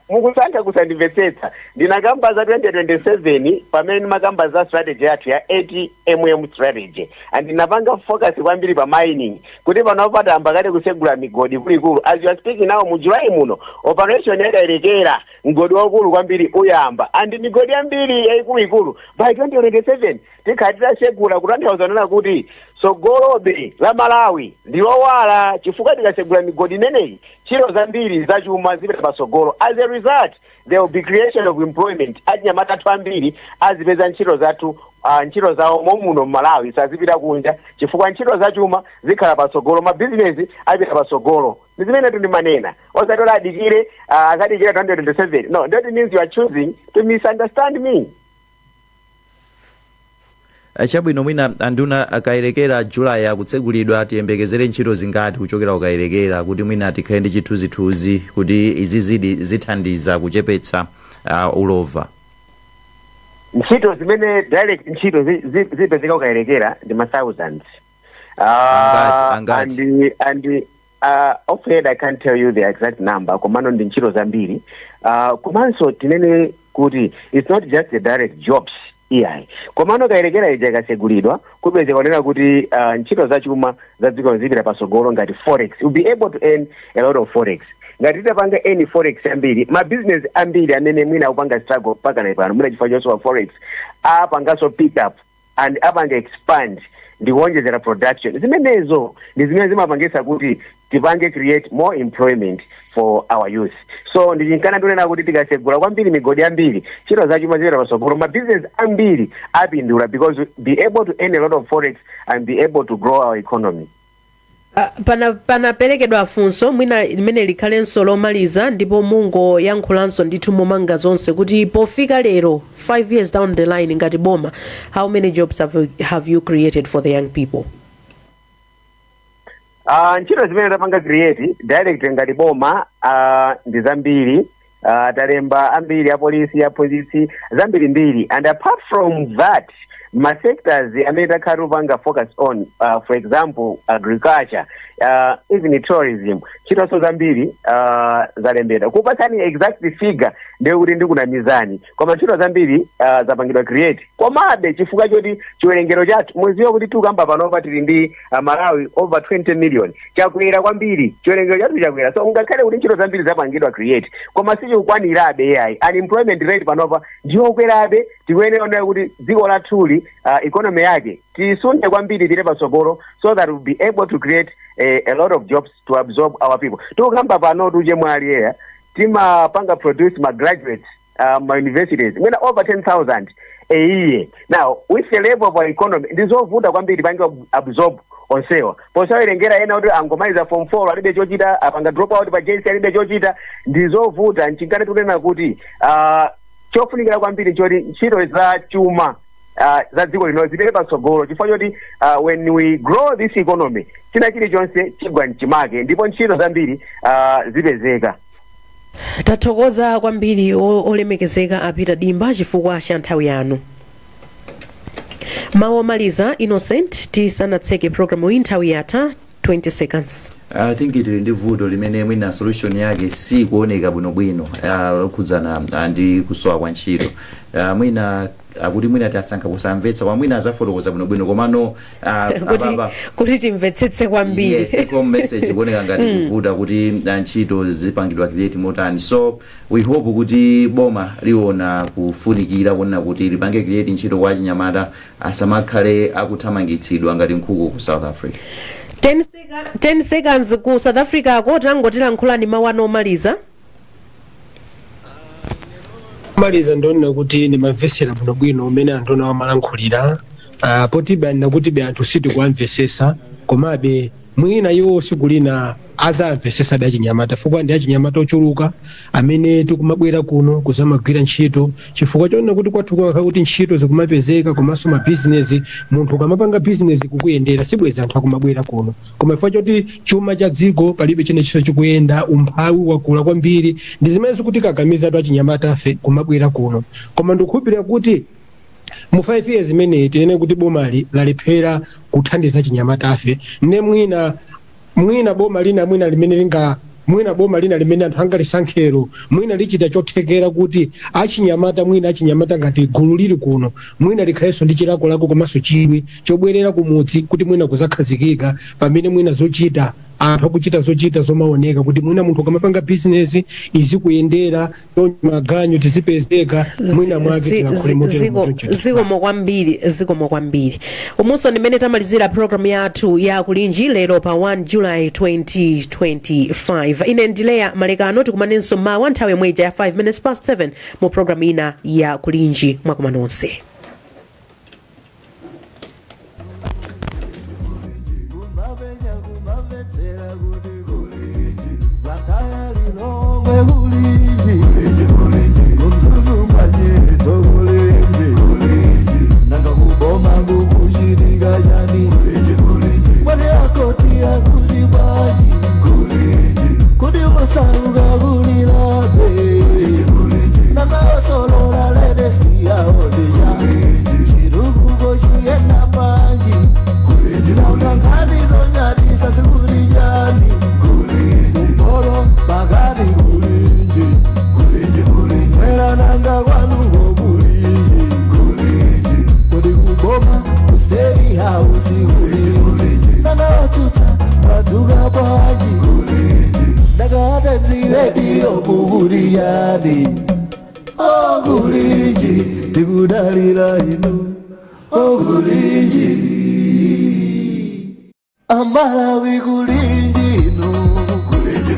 Mukusanga kusandimvetsetsa. Ndinakamba za 2027 pamene makamba za strategy yathu ya 80mm strategy. And ndinapanga focus kwambiri pa mining. Kuti panopata ambakati kusegula migodi kulikulu. As you are speaking now mu July muno, operation yadayirekera mgodi wakulu kwambiri uyamba. And migodi ambiri yaikulu by 2027 tikhatira segula kutanthauza kuti sogolobe la Malawi ndiwowala chifukwa tikasegula migodi imeneyi ntchito zambiri zachuma zipita pasogolo. As a result, there will be creation of employment. Achinyamata athu ambiri azipeza ntchito zathu ntchito zawo momuno Malawi sazipita kunja chifukwa ntchito zachuma zikhala pasogolo, ma business apita pasogolo. Ndizimene tundimanena osatola adikire akadikira 2027. No, that means you are choosing to misunderstand me.
Chabwino mwina anduna akayerekera July akutsegulidwa tiyembekezere ntchito zingati kuchokera ukayerekera kuti mwina tikhale ndi chithunzithunzi kuti izi zithandiza kuchepetsa ulova.
Ntchito zimene direct ntchito zipezeka ukayerekera ndi ma thousands.
Angati.
And offhand I can't tell you the exact number. Komano ndi ntchito zambiri. Komanso tinene kuti it's not just the direct jobs. Yeah. Komano kayerekera ija kasegulidwa kupezeka onena kuti ntchito zachuma zadziko zipita pasogolo ngati forex. You'll be able to earn a lot of forex. Ngati tapanga any forex ambiri, ma business ambiri amene mwina upanga struggle paka na pano mwina chifukwa chonse forex apangaso pick up and apanga expand ndiwonjezera production. Zimenezo ndi zimene zimapangisa kuti tipange create more employment for our youth. So ndichinkana ndonena kuti tikasegula kwambiri migodi ambiri ntchito zachuma zipita pasogolo, ma business ambiri apindula because be able to earn a lot of forex and be able to grow our economy.
Panaperekedwa funso mwina limene likhalenso lomaliza ndipo mungo yankhulanso ndithu momanga zonse kuti pofika lero 5 years down the line ngati boma, how many jobs have you created for the young people?
Ntchito zimene tapanga create direct ngati boma ndi zambiri. Talemba ambiri ya polisi ya polisi zambiri mbiri, and apart from that ma sectors amene takhala upanga focus on for example agriculture, even tourism, ntchito zambiri zalembedwa. Kupatsani exact figure ndiye kuti ndikuna mizani koma ntchito zambiri zapangidwa create. Komabe chifukwa choti chiwerengero chathu muziwa kuti tukamba panopa tili ndi Malawi over 20 million, chakwera kwambiri chiwerengero chathu chakwera. So ungakhale kuti ntchito zambiri zapangidwa create koma sichikukwanirabe AI unemployment rate panopa ndiyokwerabe. Tikuyenera kuti dziko lathuli economy yake tisunde kwambiri tile pasogolo so that we'll be able to create a lot of jobs to absorb our people. Tukamba pano tuje mwali here timapanga produce my graduates my universities when over 10,000 a year. Now with the level of our economy ndizovuta kwambiri pange absorb onsewa posawerengera ena kuti angomaliza form 4 alibe chochita apanga drop out pa JC alibe chochita ndizovuta. Nchingane tunena kuti chofunikira kwambiri choti ntchito za chuma za dziko lino zipite pasogolo chifukwa choti when we grow this economy china chilichonse chigwa mchimake ndipo ntchito zambiri zipezeka.
Tathokoza kwambiri olemekezeka apita dimba chifukwa cha nthawi yanu. Mawu omaliza Innocent tisanatseke programu iyi nthawi yatha 20 seconds.
I think it ndi vuto limene mwina solution yake si kuoneka bwinobwino lokhudzana ndi kusowa kwa ntchito. Mwina akuti mwina tasankha kusamvetsa kwa mwina azafotokoza bwinobwino komano
kuti timvetsetse kwambiri.
Yes, take home message kuoneka ngati kuvuta kuti ntchito zipangidwa create motani. So we hope kuti boma liona kufunikira kuona kuti lipange create ntchito kwa achinyamata asamakhale akuthamangitsidwa ngati nkhuku ku South Africa.
10 seconds ku South Africa ko tangotira nkhulani mawu omaliza.
maliza ndona kuti ni mavesera bwino umene anthu amalankhulira potiba nakuti anthu siti kuamvesesa komabe mwina iwo sikulina azamvesesa da chinyamata chifukwa ndi achinyamata ochuluka amene tikumabwera kuno kuzamagwira ntchito chifukwa chona kuti kwathu kwakha kuti ntchito zikumapezeka komanso ma business munthu ukamapanga business kukuyendera sibweza anthu akumabwera kuno koma chifukwa choti chuma cha dziko palibe chene chiso chikuyenda umphawi wakula kwambiri ndi zimene zikuti kakamiza achinyamata afe kumabwera kuno koma ndikukhulupirira kuti mu 5 years imene tinene kuti bomali lalephera kuthandiza chinyamata afe ne mwina boma lina mwina boma lina limene anthu angalisankhero mwina lichita chothekera kuti achinyamata ngati gulu lili kuno mwina likhalenso ndi chilakolako komanso chidwi chobwerera kumudzi kuti mwina kuzakhazikika pamene mwina zochita anthu akuchita zochita zomaoneka kuti mwina munthu akamapanga bizinesi izikuyendera maganyu tizipezeka mwina mwake
zikomo kwambiri umunso ndimene tamalizira programu yathu ya kulinji lero pa 1 July 2025 ine ndileya malekano tikumanenso mawa nthawi yomweja ya 5 minutes past 7 mu programu ina ya kulinji mwakoma nonse.
Amalawi kulinji no kulinji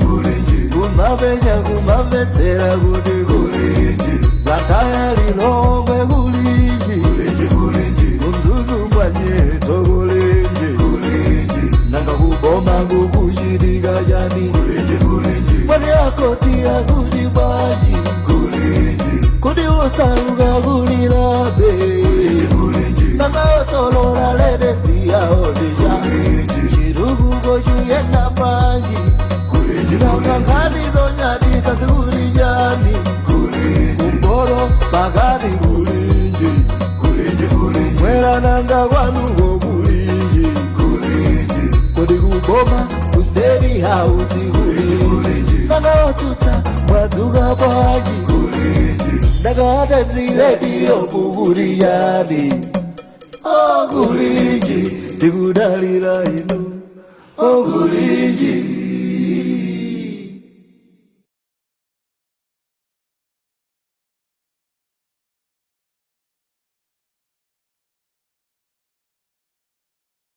kumabenya kumabetsera kuti kulinji gataya lilongwe kulinji kumzuzu mwanyeto kulinji nanga kuboma kukuchitika chani mwani akoti akuti baji kuti usaruka kulilabe nanga osolola ledesi yaodija yena panji nanga ngani zonyadisa sikulijani kumboro bagari kulinji mwera nanga kwanuko kulinji kodi kuboma kusteri hausi kulinji nanga otuta mwazuka panji ndakate mziledio kukulijani kulinji tikudalira ino kulinji